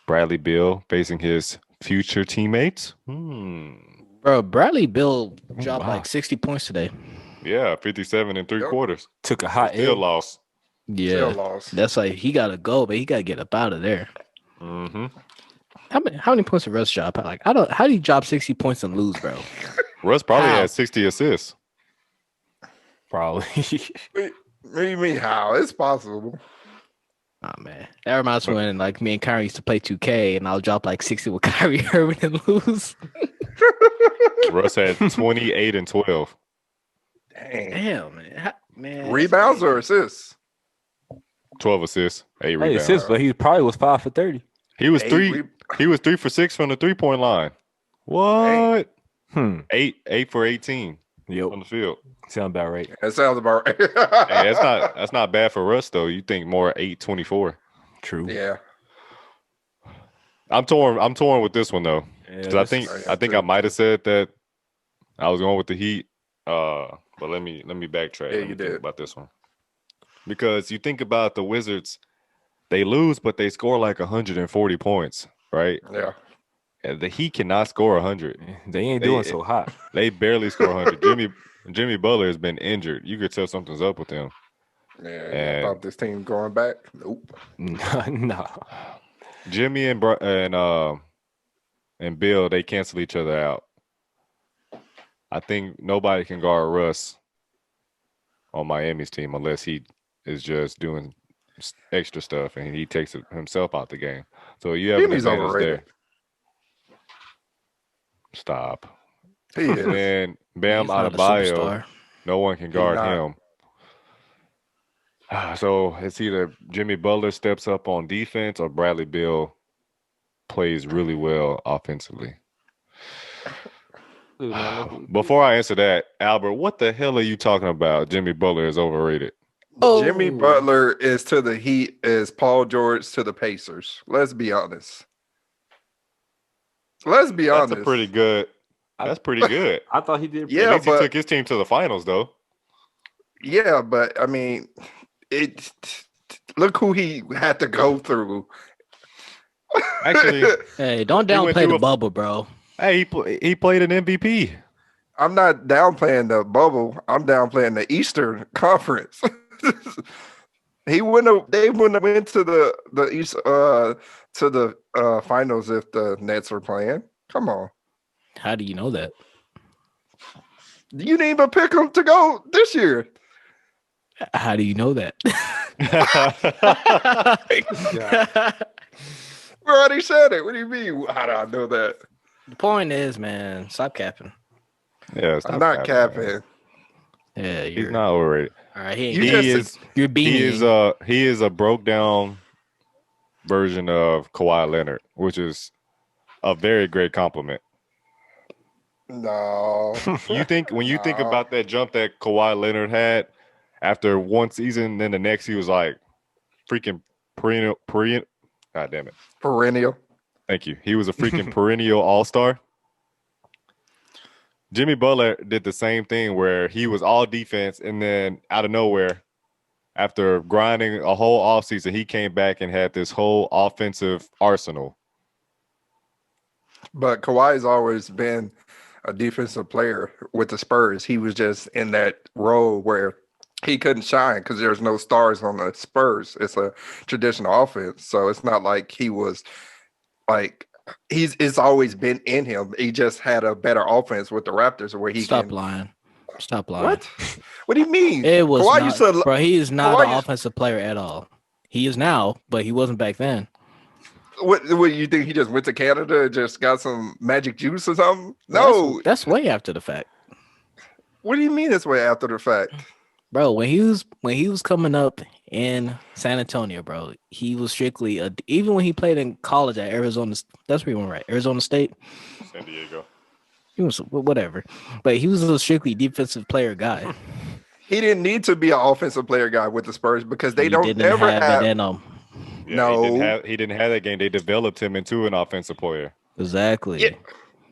Bradley Beal facing his future teammates. Bro, Bradley Beal dropped wow. like 60 points today. Yeah, 57 and 3/4. Took a hot Still L. lost. Still Yeah. lost. That's like he gotta go, but he gotta get up out of there. Mm-hmm. How many points did Russ drop? Like how do you drop 60 points and lose, bro? Russ probably How? had 60 assists. Probably. What do you mean how? It's possible. Oh man. That reminds me when like me and Kyrie used to play 2K and I'll drop like 60 with Kyrie Irving and lose. Russ had 28 and 12. Dang. Damn, man. Man. Rebounds or assists? 12 assists, 8 Hey, rebounds. assists, but he probably was 5 for 30. He was Eight three. He was 3 for 6 from the 3-point line. What? Hmm. 8 for 18 Yep. on the field. Sound about right. That sounds about right. Hey, that's not bad for Russ though. You think more 8-24. True. Yeah. I'm torn with this one though. Yeah, 'Cause I this think is- I think I might have said that I was going with the Heat. But let me backtrack. Yeah, Let me you think did. about this one. Because you think about the Wizards, they lose, but they score like 140 points, right? Yeah. And the Heat cannot score 100. They ain't They- doing so hot. They barely score 100. Jimmy Butler has been injured. You could tell something's up with him. Yeah. And- I thought this team going back. Nope. No. Jimmy and Bill, they cancel each other out. I think nobody can guard Russ on Miami's team unless he is just doing extra stuff and he takes himself out the game. So you have Jimmy's an advantage overrated. there. Stop. He is. And Bam He's not a Adebayo, superstar. no one can guard not. him. So it's either Jimmy Butler steps up on defense or Bradley Beal plays really well offensively. Before I answer that, Albert, what the hell are you talking about? Jimmy Butler is overrated. Oh. Jimmy Butler is to the Heat as Paul George to the Pacers. Let's be honest. Let's be honest. That's pretty good. That's pretty good. I thought he did. Yeah, At least he but took his team to the finals, though. yeah, but I mean, it. Look who he had to go through. Actually, Hey, don't He went downplay through the a- bubble, bro. Hey, he played an MVP. I'm not downplaying the bubble. I'm downplaying the Eastern Conference. They wouldn't have went to the East to the finals if the Nets were playing. Come on. How do you know that? You didn't even pick them to go this year. How do you know that? We already said it. What do you mean? How do I know that? The point is, man, stop capping. Yeah, I'm not capping. Yeah, He's not overrated. All right, he You you're being. He is a broke down version of Kawhi Leonard, which is a very great compliment. No. You think when you think No. about that jump that Kawhi Leonard had after one season, then the next he was like freaking perennial. God damn it! Perennial. Thank you. He was a freaking perennial all-star. Jimmy Butler did the same thing where he was all defense, and then out of nowhere, after grinding a whole offseason, he came back and had this whole offensive arsenal. But Kawhi's always been a defensive player with the Spurs. He was just in that role where he couldn't shine because there's no stars on the Spurs. It's a traditional offense. So it's not like he was like it's always been in him. He just had a better offense with the Raptors where he Stop lying. What? What do you mean? It was Kawhi not, used to, bro. He is not Kawhi an used- offensive player at all. He is now, but he wasn't back then. what you think he just went to Canada and just got some magic juice or something? No. That's way after the fact, What do you mean it's way after the fact? bro. When he was coming up in San Antonio, bro, he was strictly even when he played in college at Arizona. That's where he went, right? Arizona State. San Diego. He was whatever, but he was a strictly defensive player guy. He didn't need to be an offensive player guy with the Spurs because they He don't didn't ever have it in Yeah, No. he didn't have that game. They developed him into an offensive player. Exactly. Yeah.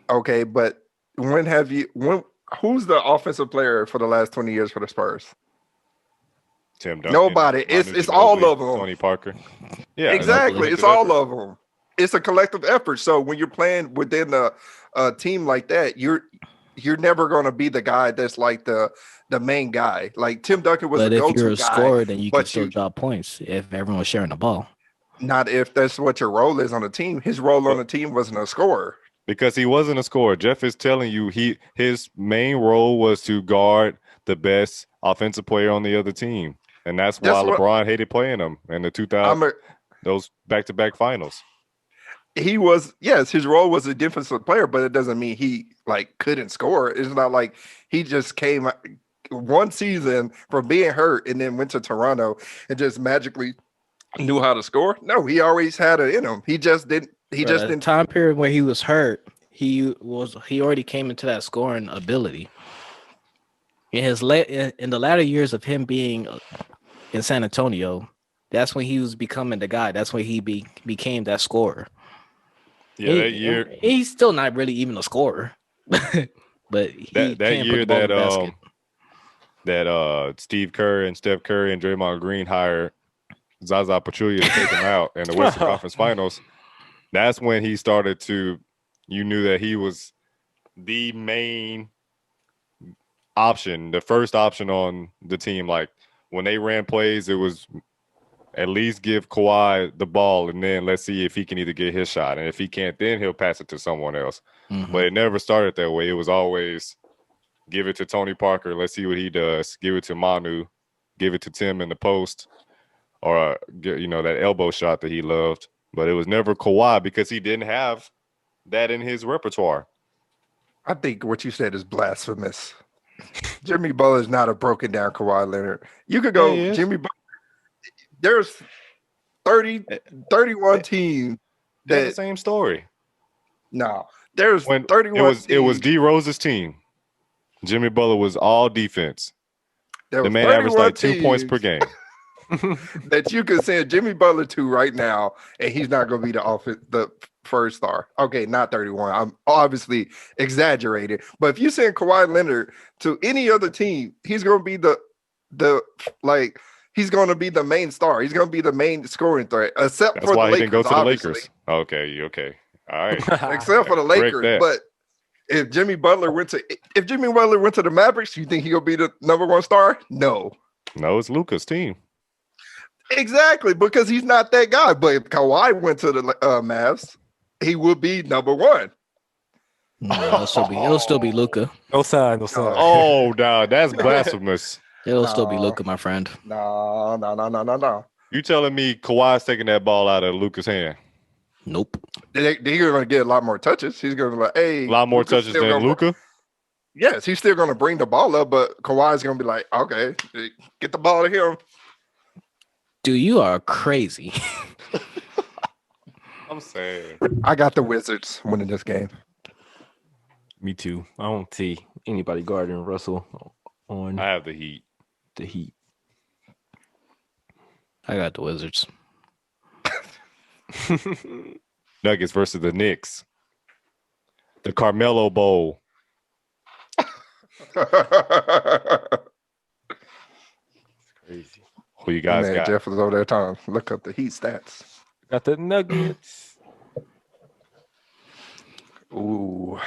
Okay, but who's the offensive player for the last 20 years for the Spurs? Tim Duncan. Nobody. It's all of them. Tony Parker. Yeah, Exactly. It's all of them. It's a collective effort. So when you're playing within a team like that, you're never going to be the guy that's like the main guy. Like Tim Duncan was But the if go-to you're a guy. scorer, then you can but still you- drop points if everyone's sharing the ball. Not if that's what your role is on the team. His role on the team wasn't a scorer. Because he wasn't a scorer. Jeff is telling you his main role was to guard the best offensive player on the other team. And that's why LeBron hated playing him in the 2000 those back-to-back finals. He was, yes, his role was a defensive player, but it doesn't mean he like couldn't score. It's not like he just came one season from being hurt and then went to Toronto and just magically knew how to score. No, he always had it in him. He just didn't. He Bro, just the didn't. time period where he was hurt, he already came into that scoring ability. In the latter years of him being in San Antonio, that's when he was becoming the guy. That's when he became that scorer. Yeah, that year he's still not really even a scorer, but that year that Steve Kerr and Steph Curry and Draymond Green hired Zaza Pachulia to take him out in the Western Conference Finals. That's when he started to. You knew that he was the main option, the first option on the team. Like when they ran plays, it was at least give Kawhi the ball, and then let's see if he can either get his shot. And if he can't, then he'll pass it to someone else. Mm-hmm. But it never started that way. It was always give it to Tony Parker. Let's see what he does. Give it to Manu. Give it to Tim in the post. Or, that elbow shot that he loved. But it was never Kawhi because he didn't have that in his repertoire. I think what you said is blasphemous. Jimmy Butler is not a broken down Kawhi Leonard. You could go Jimmy Butler. There's 31 teams They're the same story. No, there's 31 It was D Rose's team. Jimmy Butler was all defense. The man averaged like 2 points per game. That you could send Jimmy Butler to right now, and he's not going to be the first star. Okay, not 31. I'm obviously exaggerated, but if you send Kawhi Leonard to any other team, he's going to be he's going to be the main star. He's going to be the main scoring threat, except That's for why the he Lakers. didn't go to the obviously. Lakers. Okay. All right. Except for the Lakers, but if Jimmy Butler went to the Mavericks, you think he'll be the number one star? No. No, it's Luka's team. Exactly, because he's not that guy. But if Kawhi went to the Mavs, he would be number one. No, it'll still be Luca. No sign. Oh, no, that's blasphemous. It'll still be Luca, my friend. No. You telling me Kawhi's taking that ball out of Luka's hand? Nope. He's going to get a lot more touches. He's going to be like, hey. A lot more Luka's touches still than gonna- Luka? Yes, he's still going to bring the ball up, but Kawhi's going to be like, okay, get the ball to him. Dude, you are crazy. I'm saying. I got the Wizards winning this game. Me too. I don't see anybody guarding Russell on I have the Heat. the Heat. I got the Wizards. Nuggets versus the Knicks. The Carmelo Bowl. Crazy. Who you guys Man, got? Jeff was over there trying to look up the Heat stats. Got the Nuggets. Ooh.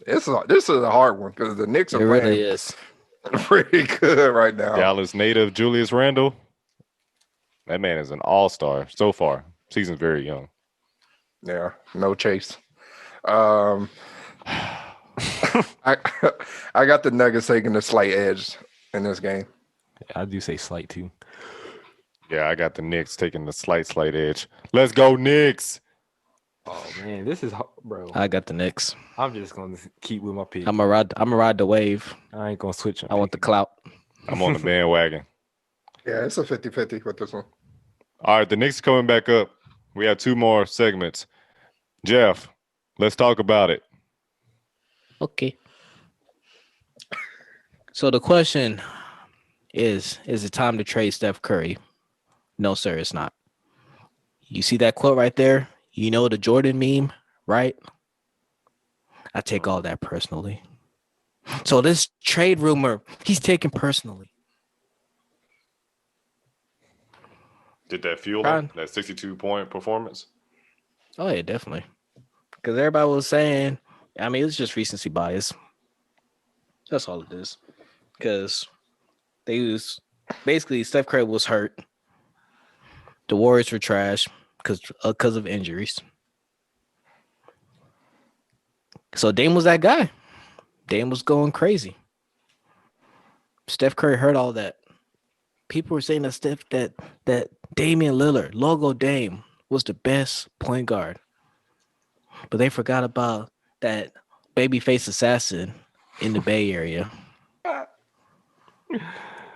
This is a hard one because the Knicks It are really playing is. pretty good right now. Dallas native Julius Randle. That man is an all-star so far. Season's very young. Yeah, no chase. I I got the Nuggets taking the slight edge in this game. I do say slight too. Yeah, I got the Knicks taking the slight edge. Let's go, Knicks. Oh man, this is bro. I got the Knicks. I'm just gonna keep with my pick. I'm gonna ride the wave. I ain't gonna switch. I want the clout. I'm on the bandwagon. Yeah, it's a 50-50 with this one. All right, the Knicks are coming back up. We have 2 more segments. Jeff, let's talk about it. Okay. So the question is it time to trade Steph Curry? No, sir, it's not. You see that quote right there? You know the Jordan meme, right? I take all that personally. So this trade rumor, he's taking personally. Did that fuel Brian? him? That 62-point performance? Oh yeah, definitely. Because everybody was saying, I mean, it's just recency bias. That's all it is. Because they was basically Steph Curry was hurt. The Warriors were trash because of injuries. So Dame was that guy. Dame was going crazy. Steph Curry heard all that. People were saying that Damian Lillard, logo Dame, was the best point guard. But they forgot about that babyface assassin in the Bay Area.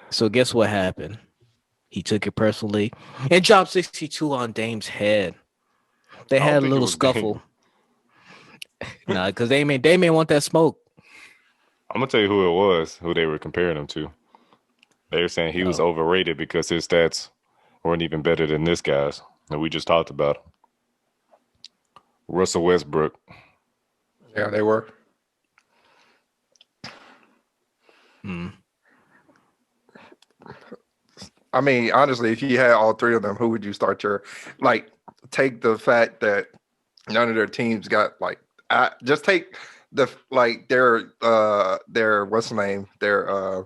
So guess what happened? He took it personally and dropped 62 on Dame's head. They I don't had a think it little was scuffle. Nah, because Damian want that smoke. I'm going to tell you who it was, who they were comparing him to. They were saying he was overrated because his stats weren't even better than this guy's. And we just talked about him. Russell Westbrook. Yeah, they were. I mean, honestly, if you had all 3 of them, who would you start your take the fact that none of their teams got just take the their what's the name? Their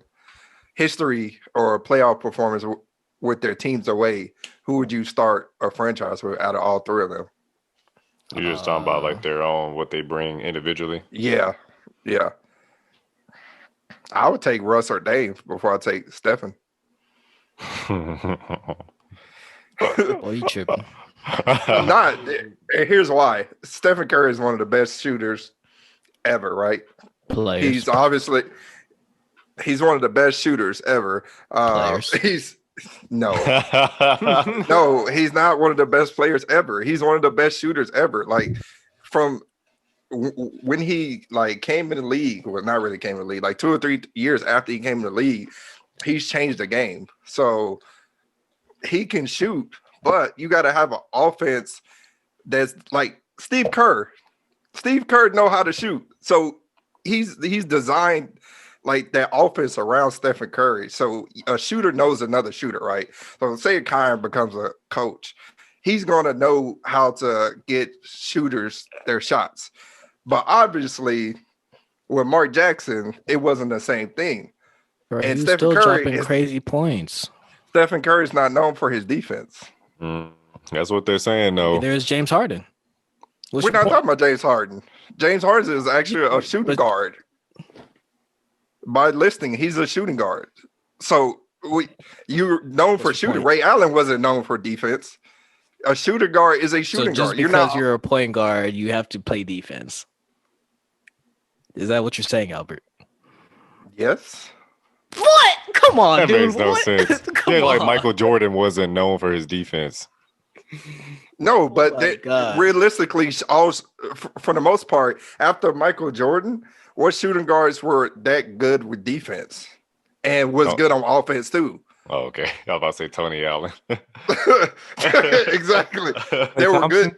history or playoff performance with their teams away. Who would you start a franchise with out of all 3 of them? You're just talking about their own, what they bring individually. Yeah. I would take Russ or Dave before I take Stephen. Oh, you tripping. I'm not. And here's why. Stephen Curry is one of the best shooters ever, right? Players. He's one of the best shooters ever. Players. He's no, he's not one of the best players ever. He's one of the best shooters ever. From when he came in the league, well, not really came in the league, 2 or 3 years after he came in the league, he's changed the game. So he can shoot, but you got to have an offense that's like Steve Kerr. Steve Kerr know how to shoot. So he's designed that offense around Stephen Curry. So a shooter knows another shooter, right? So say Kyron becomes a coach, he's going to know how to get shooters their shots. But obviously, with Mark Jackson, it wasn't the same thing. Bro, And he was Stephen still Curry dropping crazy points. Stephen Curry is not known for his defense. That's what they're saying, though. Neither is James Harden. What's We're your not point? talking about James Harden. James Harden is actually a shooting guard. By listing, he's a shooting guard. So you're known for What's your shooting. point? Ray Allen wasn't known for defense. A shooting guard is a So shooting just guard. because you're a point guard, you have to play defense. Is that what you're saying, Albert? Yes. What? Come on, That dude. makes no What? sense. Come Yeah, like on. Michael Jordan wasn't known for his defense. No, but my God. realistically, for the most part, after Michael Jordan, what shooting guards were that good with defense and was good on offense too? Oh, okay. I was about to say Tony Allen. Exactly. They were good.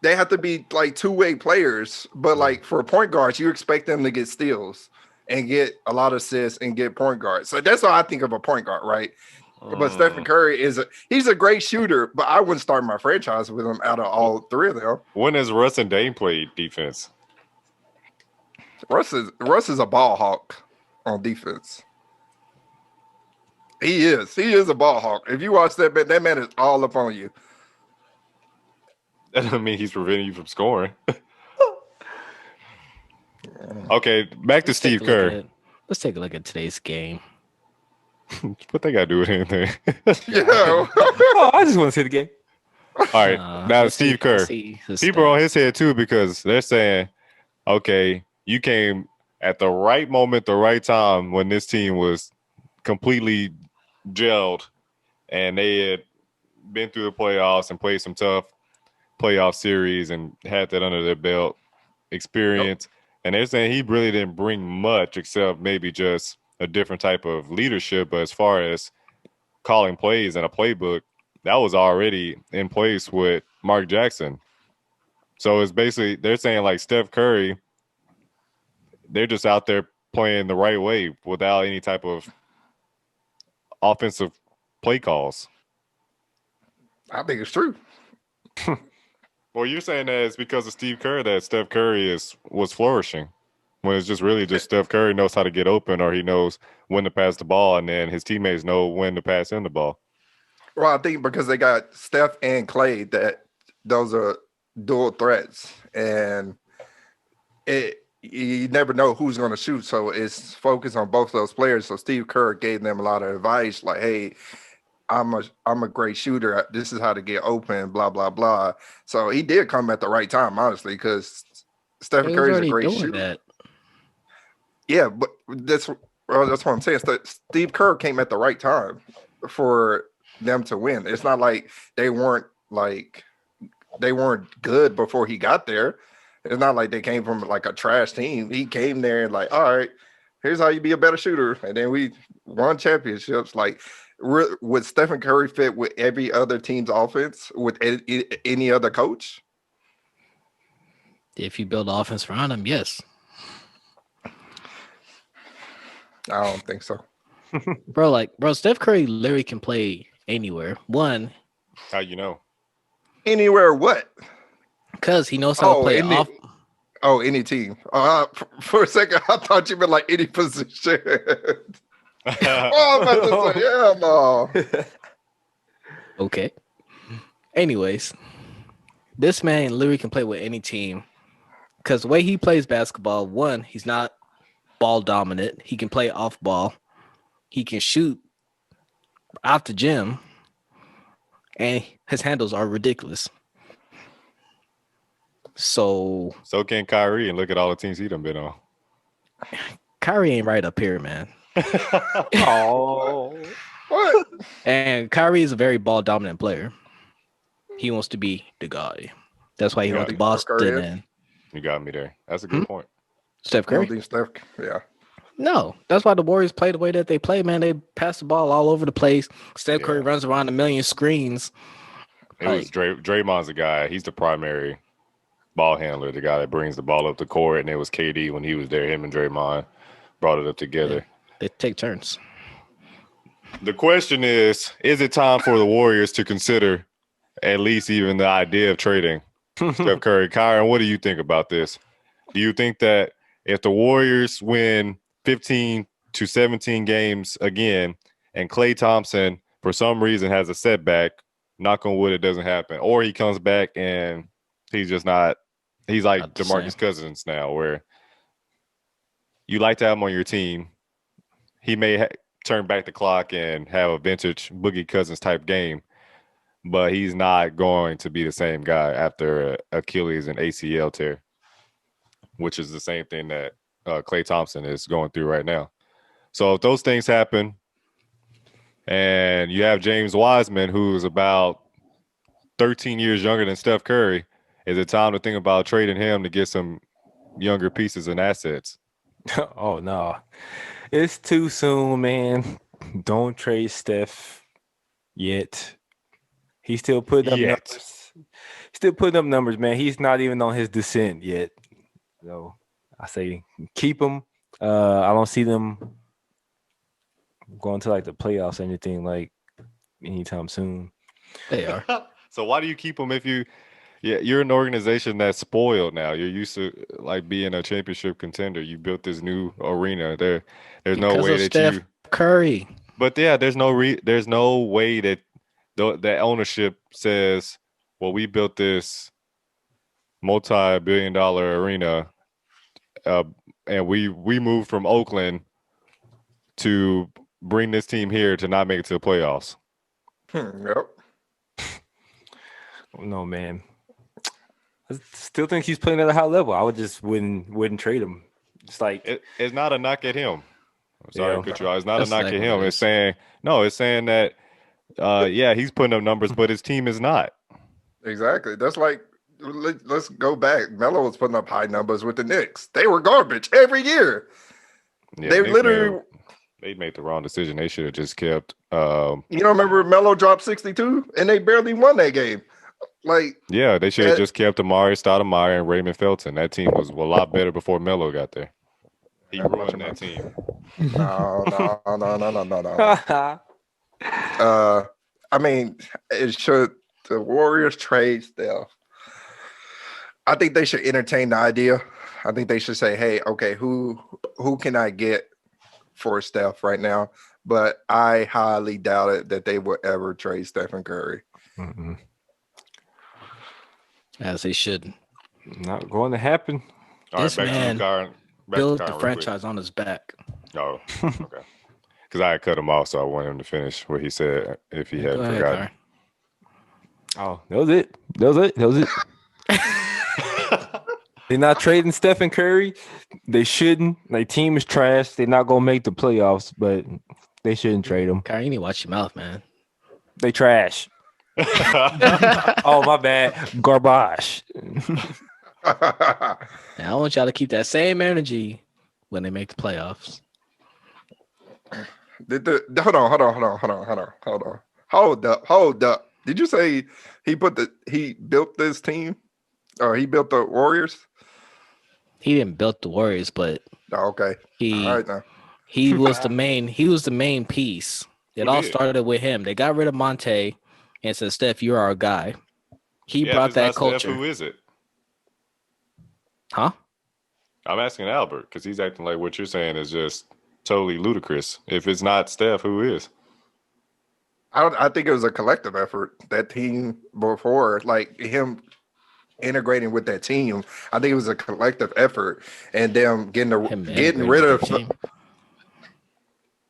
They have to be like two-way players, but like for point guards, you expect them to get steals and get a lot of assists and get point guards. So that's how I think of a point guard, right? But Stephen Curry he's a great shooter, but I wouldn't start my franchise with him out of all three of them. When has Russ and Dame played defense? Russ is a ball hawk on defense. He is a ball hawk. If you watch that man is all up on you. That doesn't mean he's preventing you from scoring. Okay, back to Steve Kerr. Let's take a look at today's game. What they got to do with anything? Yeah. Oh, I just want to see the game. All right, now let's Steve see- Kerr. let's see his People are on stats. his head too because they're saying, okay, you came at the right moment, the right time when this team was completely gelled and they had been through the playoffs and played some tough playoff series and had that under their belt experience. And they're saying he really didn't bring much except maybe just a different type of leadership. But as far as calling plays and a playbook, that was already in place with Mark Jackson. So it's basically, they're saying like Steph Curry, they're just out there playing the right way without any type of offensive play calls. I think it's true. Well, you're saying that it's because of Steve Kerr that Steph Curry was flourishing. When it's just really just Steph Curry knows how to get open or he knows when to pass the ball and then his teammates know when to pass him the ball. Well, I think because they got Steph and Clay, that those are dual threats, and you never know who's going to shoot. So it's focused on both those players. So Steve Kerr gave them a lot of advice, like, "Hey, I'm a great shooter. This is how to get open." Blah blah blah. So he did come at the right time, honestly, because Stephen He was Curry's a already great doing shooter. that. Yeah, but that's what I'm saying. Steve Kerr came at the right time for them to win. It's not like they weren't good before he got there. It's not like they came from like a trash team. He came there and like, all right, here's how you be a better shooter. And then we won championships. Like, would Stephen Curry fit with every other team's offense with any other coach? If you build offense around him, yes. I don't think so. Bro, Steph Curry literally can play anywhere. One, How you know? Anywhere what? because he knows how to play off. Oh, any team. For a second, I thought you meant like any position. I'm about to say, yeah, no. Okay. Anyways, this man literally can play with any team. Because the way he plays basketball, one, he's not ball dominant. He can play off ball. He can shoot out the gym. And his handles are ridiculous. So can Kyrie, and look at all the teams he done been on. Kyrie ain't right up here, man. Oh, What? And Kyrie is a very ball dominant player. He wants to be the guy. That's why he Yeah. went to Curry Boston is? and You got me there. That's a good point. Steph I don't Curry. think Steph. Yeah. No, that's why the Warriors play the way that they play, man. They pass the ball all over the place. Steph Curry Yeah. runs around a million screens. It was Draymond's the guy. He's the primary ball handler, the guy that brings the ball up the court. And it was KD when he was there. Him and Draymond brought it up together. They take turns. The question is it time for the Warriors to consider at least even the idea of trading Steph Curry? Kyron, what do you think about this? Do you think that if the Warriors win 15 to 17 games again, and Klay Thompson for some reason has a setback, knock on wood, it doesn't happen, or he comes back and he's just not, he's like Not the DeMarcus same. Cousins now, where you like to have him on your team. He may turn back the clock and have a vintage Boogie Cousins type game, but he's not going to be the same guy after a Achilles and ACL tear, which is the same thing that Klay Thompson is going through right now. So if those things happen, and you have James Wiseman, who's about 13 years younger than Steph Curry, is it time to think about trading him to get some younger pieces and assets? Oh no, it's too soon, man. Don't trade Steph yet. He's still putting up Yet. numbers. Still putting up numbers, man. He's not even on his descent yet. So I say keep him. I don't see them going to like the playoffs or anything like anytime soon. They are. So why do you keep him if you're an organization that's spoiled now. You're used to like being a championship contender. You built this new arena. There's no Because way of that Steph you. Curry. But yeah, there's no way that that ownership says, well, we built this multi-billion-dollar arena, and we moved from Oakland to bring this team here to not make it to the playoffs. Yep. No, man. I still think he's playing at a high level. I would just wouldn't trade him. It's like It's not a knock at him. I'm sorry Yeah. to cut you off. It's not That's a knock at exactly him. what it It's is. saying that yeah, he's putting up numbers, but his team is not. Exactly. That's like let's go back. Melo was putting up high numbers with the Knicks. They were garbage every year. Yeah, They Knicks literally. made the wrong decision. They should have just kept You don't remember Melo dropped 62 and they barely won that game. Like yeah, they should have just kept Amari Stoudemire and Raymond Felton. That team was a lot better before Melo got there. He Not much ruined of that a- team. no. I mean, it should the Warriors trade Steph. I think they should entertain the idea. I think they should say, "Hey, okay, who can I get for Steph right now?" But I highly doubt it that they will ever trade Stephen Curry. mm-mm, As they should. not going to happen. All This right, back man to you, Kyron. Back Built to the Kyron real quick. franchise on his back. Oh, okay. Because I had cut him off, so I want him to finish what he said if he Go hadn't ahead, forgotten. Oh, that was it. That was it. They're not trading Stephen Curry. They shouldn't. Their team is trash. They're not gonna make the playoffs, but they shouldn't trade them. Kyrie, you need to watch your mouth, man. They trash. Oh, my bad. Garbage. And I want y'all to keep that same energy when they make the playoffs. Hold up. Did you say he built this team? Or he built the Warriors? He didn't build the Warriors, but Oh, okay. he All right now. he was the main piece. It Who all did? started with him. They got rid of Monte and said, Steph, you're our guy. He Yeah, if brought it's that not Steph, culture. who is it? Huh? I'm asking Albert because he's acting like what you're saying is just totally ludicrous. If it's not Steph, who is? I think it was a collective effort. That team before, like him integrating with that team, I think it was a collective effort, and them getting Him rid integrated of with the team.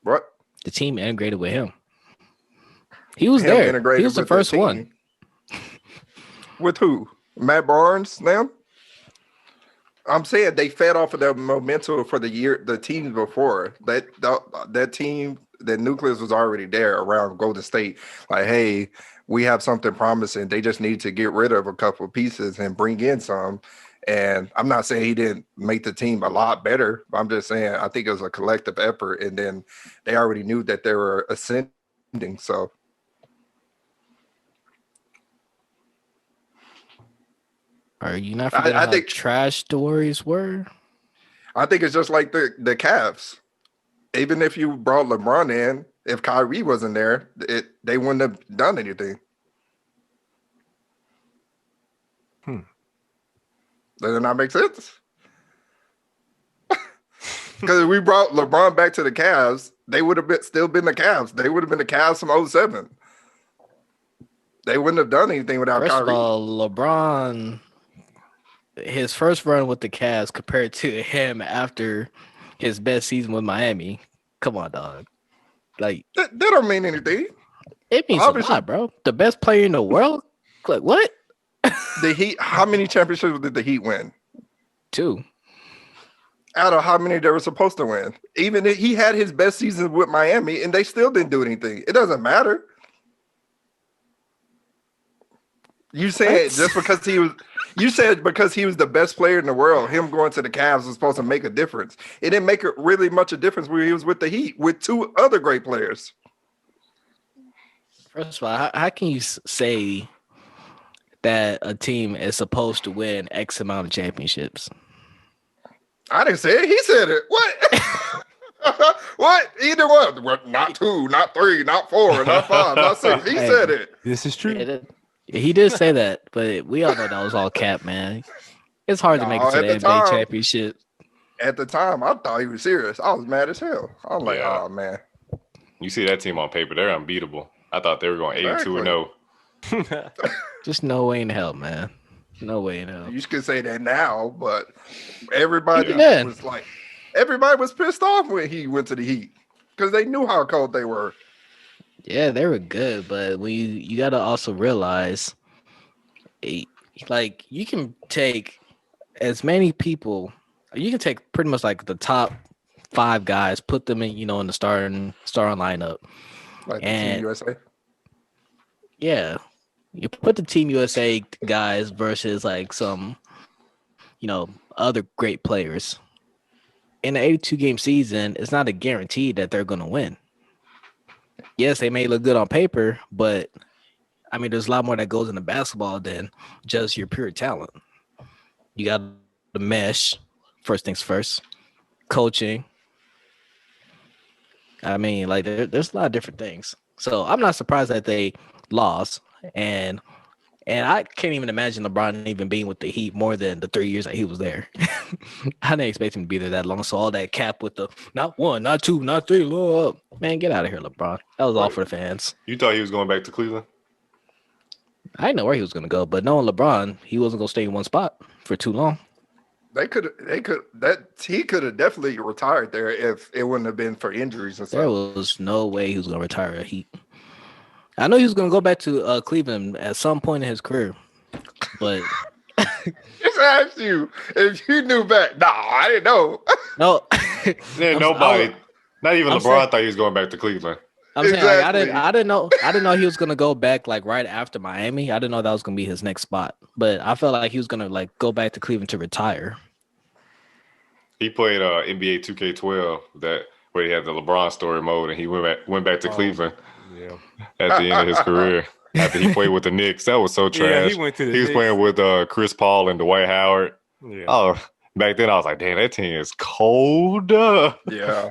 what The team integrated with him. He was him there. He integrated was the with first team. one. With who? Matt Barnes now? I'm saying they fed off of their momentum for the teams before. That team, the nucleus was already there around Golden State. Like, hey, we have something promising. They just need to get rid of a couple of pieces and bring in some. And I'm not saying he didn't make the team a lot better. But I'm just saying I think it was a collective effort. And then they already knew that they were ascending. So Are you not I forgetting how think- trash the Warriors were? I think it's just like the Cavs. Even if you brought LeBron in, if Kyrie wasn't there, they wouldn't have done anything. Does it not make sense? Because if we brought LeBron back to the Cavs, they would have still been the Cavs. They would have been the Cavs from 07. They wouldn't have done anything without First Kyrie. of all, LeBron, his first run with the Cavs compared to him after his best season with Miami. Come on, dog. Like, That don't mean anything. it means Obviously- a lot, bro. The best player in the world? Like, what? The Heat. How many championships did the Heat win? 2. Out of how many they were supposed to win? Even if he had his best season with Miami, and they still didn't do anything. It doesn't matter. You said just because he was. You said because he was the best player in the world, him going to the Cavs was supposed to make a difference. It didn't make really much a difference when he was with the Heat with 2 other great players. First of all, how can you say that a team is supposed to win X amount of championships? I didn't say it. He said it. What? What? Either one. What? Not 2, not 3, not 4, not 5, not 6. He Hey. said it. This is true. He did say that, but we all know that was all cap, man. It's hard to make it No, to at the the NBA time- championship. At the time, I thought he was serious. I was mad as hell. I was like, Yeah. oh, man. You see that team on paper, they're unbeatable. I thought they were going 8-2-0. Just no way in hell, man. No way in hell. You could say that now, but everybody Yeah. was like, everybody was pissed off when he went to the Heat because they knew how cold they were. Yeah, they were good, but when you got to also realize, like, you can take as many people, you can take pretty much like the top 5 guys, put them in, in the starting lineup. Like the And- Team USA. Yeah, you put the Team USA guys versus like some, other great players. In an 82-game season, it's not a guarantee that they're going to win. Yes, they may look good on paper, but I mean, there's a lot more that goes into basketball than just your pure talent. You got the mesh, first things first, coaching. I mean, like there's a lot of different things. So I'm not surprised that they lost, and I can't even imagine LeBron even being with the Heat more than the 3 years that he was there. I didn't expect him to be there that long. So all that cap with the not 1, not 2, not 3, Lord, man, get out of here, LeBron. That was all for the fans. You thought he was going back to Cleveland? I didn't know where he was going to go, but knowing LeBron, he wasn't going to stay in one spot for too long. He could have definitely retired there if it wouldn't have been for injuries and There stuff. was no way he was going to retire a Heat. I know he was going to go back to Cleveland at some point in his career, but Just asked you if you knew back. No, I didn't know. no. Yeah, nobody. Not even I'm LeBron saying- thought he was going back to Cleveland. I'm saying like, Exactly. I didn't know he was gonna go back like right after Miami. I didn't know that was gonna be his next spot. But I felt like he was gonna like go back to Cleveland to retire. He played NBA 2K12 where he had the LeBron story mode, and he went back to Cleveland Yeah. at the end of his career after he played with the Knicks. That was so trash. Yeah, he went to the He was Knicks. playing with Chris Paul and Dwight Howard. Yeah. Oh, back then I was like, damn, that team is cold. Yeah.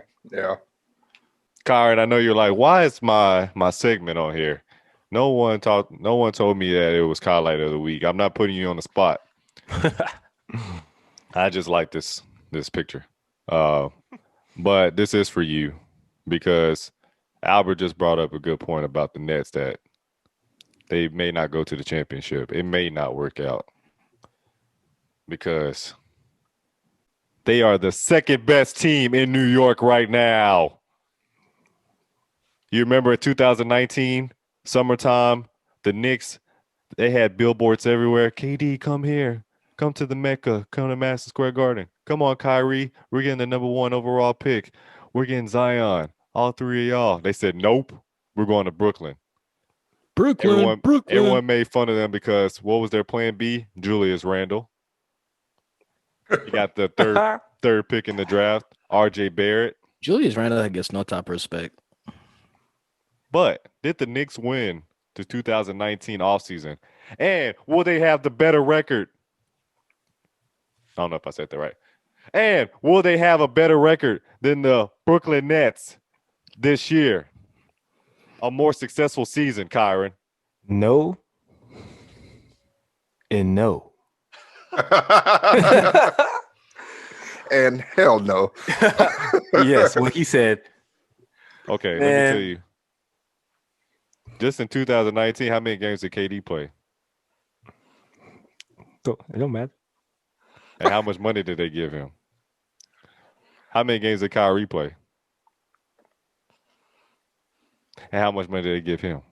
Kyron, I know you're like, why is my segment on here? No one told me that it was highlight of the week. I'm not putting you on the spot. I just like this picture. But this is for you because Albert just brought up a good point about the Nets that they may not go to the championship. It may not work out because they are the second best team in New York right now. You remember in 2019, summertime, the Knicks, they had billboards everywhere. KD, come here. Come to the Mecca. Come to Madison Square Garden. Come on, Kyrie. We're getting the number 1 overall pick. We're getting Zion. All 3 of y'all. They said, nope. We're going to Brooklyn. Brooklyn. Everyone made fun of them because what was their plan B? Julius Randle. He got the third pick in the draft. RJ Barrett. Julius Randle gets no top respect. But did the Knicks win the 2019 offseason? And will they have the better record? I don't know if I said that right. And will they have a better record than the Brooklyn Nets this year? A more successful season, Kyron. No. And no. and hell no. Yes, what he said. Okay, let me Man. tell you. Just in 2019, how many games did KD play? It don't matter. And how much money did they give him? How many games did Kyrie play? And how much money did they give him?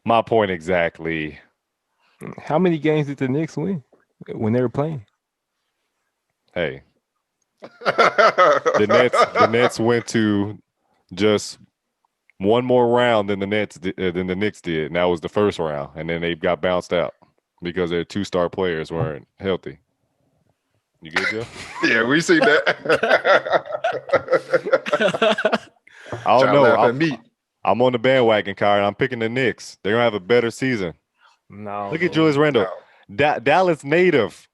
My point exactly. How many games did the Knicks win when they were playing? Hey, the Nets went to just one more round than the Knicks did, and that was the first round, and then they got bounced out because their 2-star players weren't healthy. You good, Jeff? Yeah, we see that. I don't know. At me. I'm on the bandwagon, Kyrie. I'm picking the Knicks. They're gonna have a better season. No. Look at Julius Randle, Dallas native.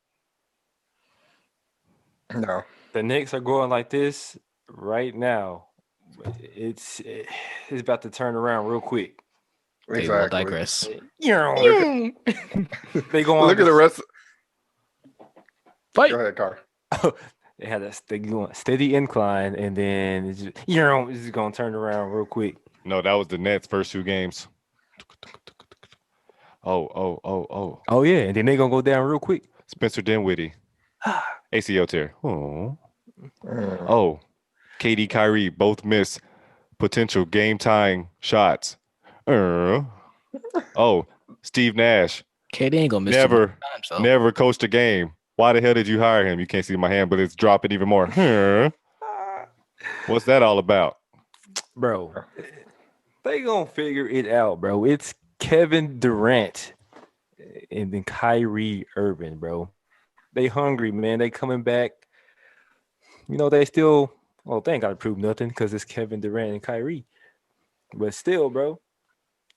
No. The Knicks are going like this right now. It's about to turn around real quick. They will Exactly. digress. They go on. Look at the rest. Fight. Go ahead, Car. They had a steady incline, and then it's just gonna turn around real quick. No, that was the Nets' first 2 games. Oh. Oh yeah, and then they gonna go down real quick. Spencer Dinwiddie, ACL tear. Oh, KD, Kyrie both miss potential game-tying shots. Oh, Steve Nash KD ain't gonna miss too many times, though. never coached a game. Why the hell did you hire him? You can't see my hand, but it's dropping even more. What's that all about? Bro, they gonna figure it out, bro. It's Kevin Durant and then Kyrie Irving, bro. They hungry, man. They coming back. They still, they ain't got to prove nothing because it's Kevin Durant and Kyrie. But still, bro,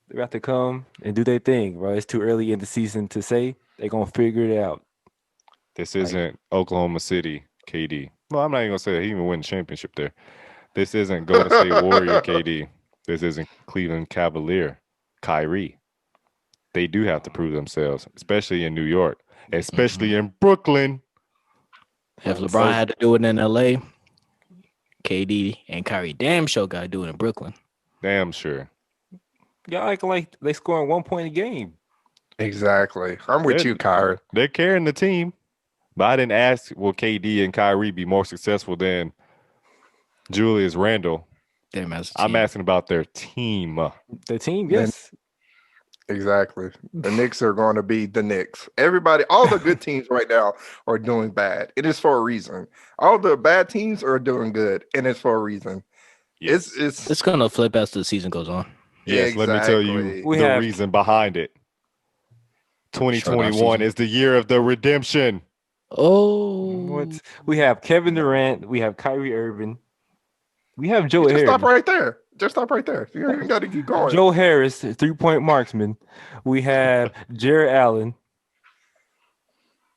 they got to come and do their thing, bro. It's too early in the season to say. They gonna figure it out. This isn't Oklahoma City KD. Well, I'm not even gonna say that he even win the championship there. This isn't Golden State Warrior KD. This isn't Cleveland Cavalier Kyrie. They do have to prove themselves, especially in New York, especially in Brooklyn. If LeBron had to do it in LA, KD and Kyrie damn sure got to do it in Brooklyn. Damn sure. Y'all acting like they scoring 1 point a game. Exactly. I'm with you, Kyrie. They're carrying the team. But I didn't ask, will KD and Kyrie be more successful than Julius Randle? I'm asking about their team. The team, yes. Exactly. The Knicks are going to be the Knicks. Everybody, all the good teams right now are doing bad. It is for a reason. All the bad teams are doing good, and it's for a reason. Yes. It's going to flip as the season goes on. Yes, let me tell you the reason behind it. 2021 is the year of the redemption. Oh, we have Kevin Durant, we have Kyrie Irving, we have Joe Harris. Stop right there. Just stop right there. You got to keep going. Joe Harris, 3-point marksman. We have Jared Allen.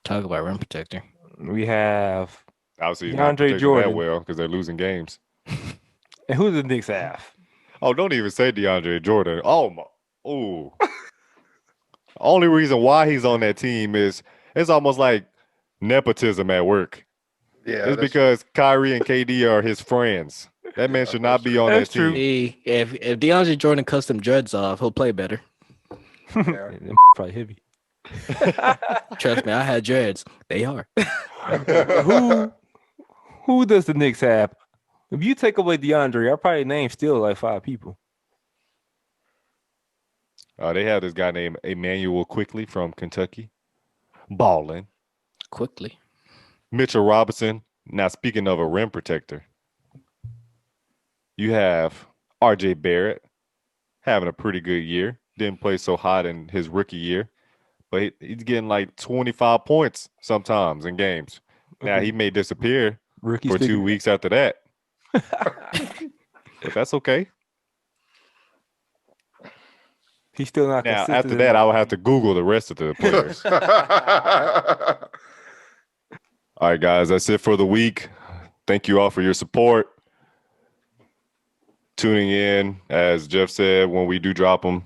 Talk about rim protector. We have obviously DeAndre Jordan. That well because they're losing games. And who does the Knicks have? Oh, don't even say DeAndre Jordan. Oh my! Ooh. Only reason why he's on that team is it's almost like nepotism at work. Yeah, it's because Kyrie and KD are his friends. That man should not be on that team. If DeAndre Jordan cuts them dreads off, he'll play better. Yeah. Probably heavy. Trust me, I had dreads. They are. Who does the Knicks have? If you take away DeAndre, I probably name still like 5 people. They have this guy named Emmanuel Quickly from Kentucky. Balling. Quickly. Mitchell Robinson. Now, speaking of a rim protector, you have RJ Barrett having a pretty good year. Didn't play so hot in his rookie year, but he's getting like 25 points sometimes in games. Now, he may disappear for 2 weeks after that. But that's okay. He's still not now. After that, I will have to Google the rest of the players. All right, guys, that's it for the week. Thank you all for your support. Tuning in, as Jeff said, when we do drop them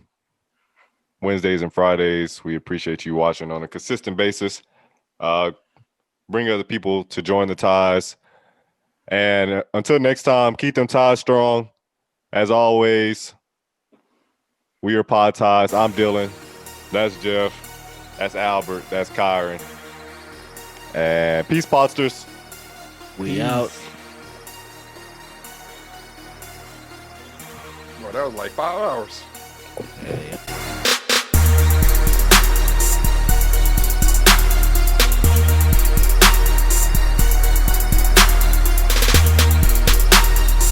Wednesdays and Fridays. We appreciate you watching on a consistent basis. bring other people to join the ties. And until next time, keep them ties strong. As always, we are Pod Ties. I'm Dylan. That's Jeff. That's Albert. That's Kyron. And peace, Podsters. We out. Well, that was like 5 hours. Yeah.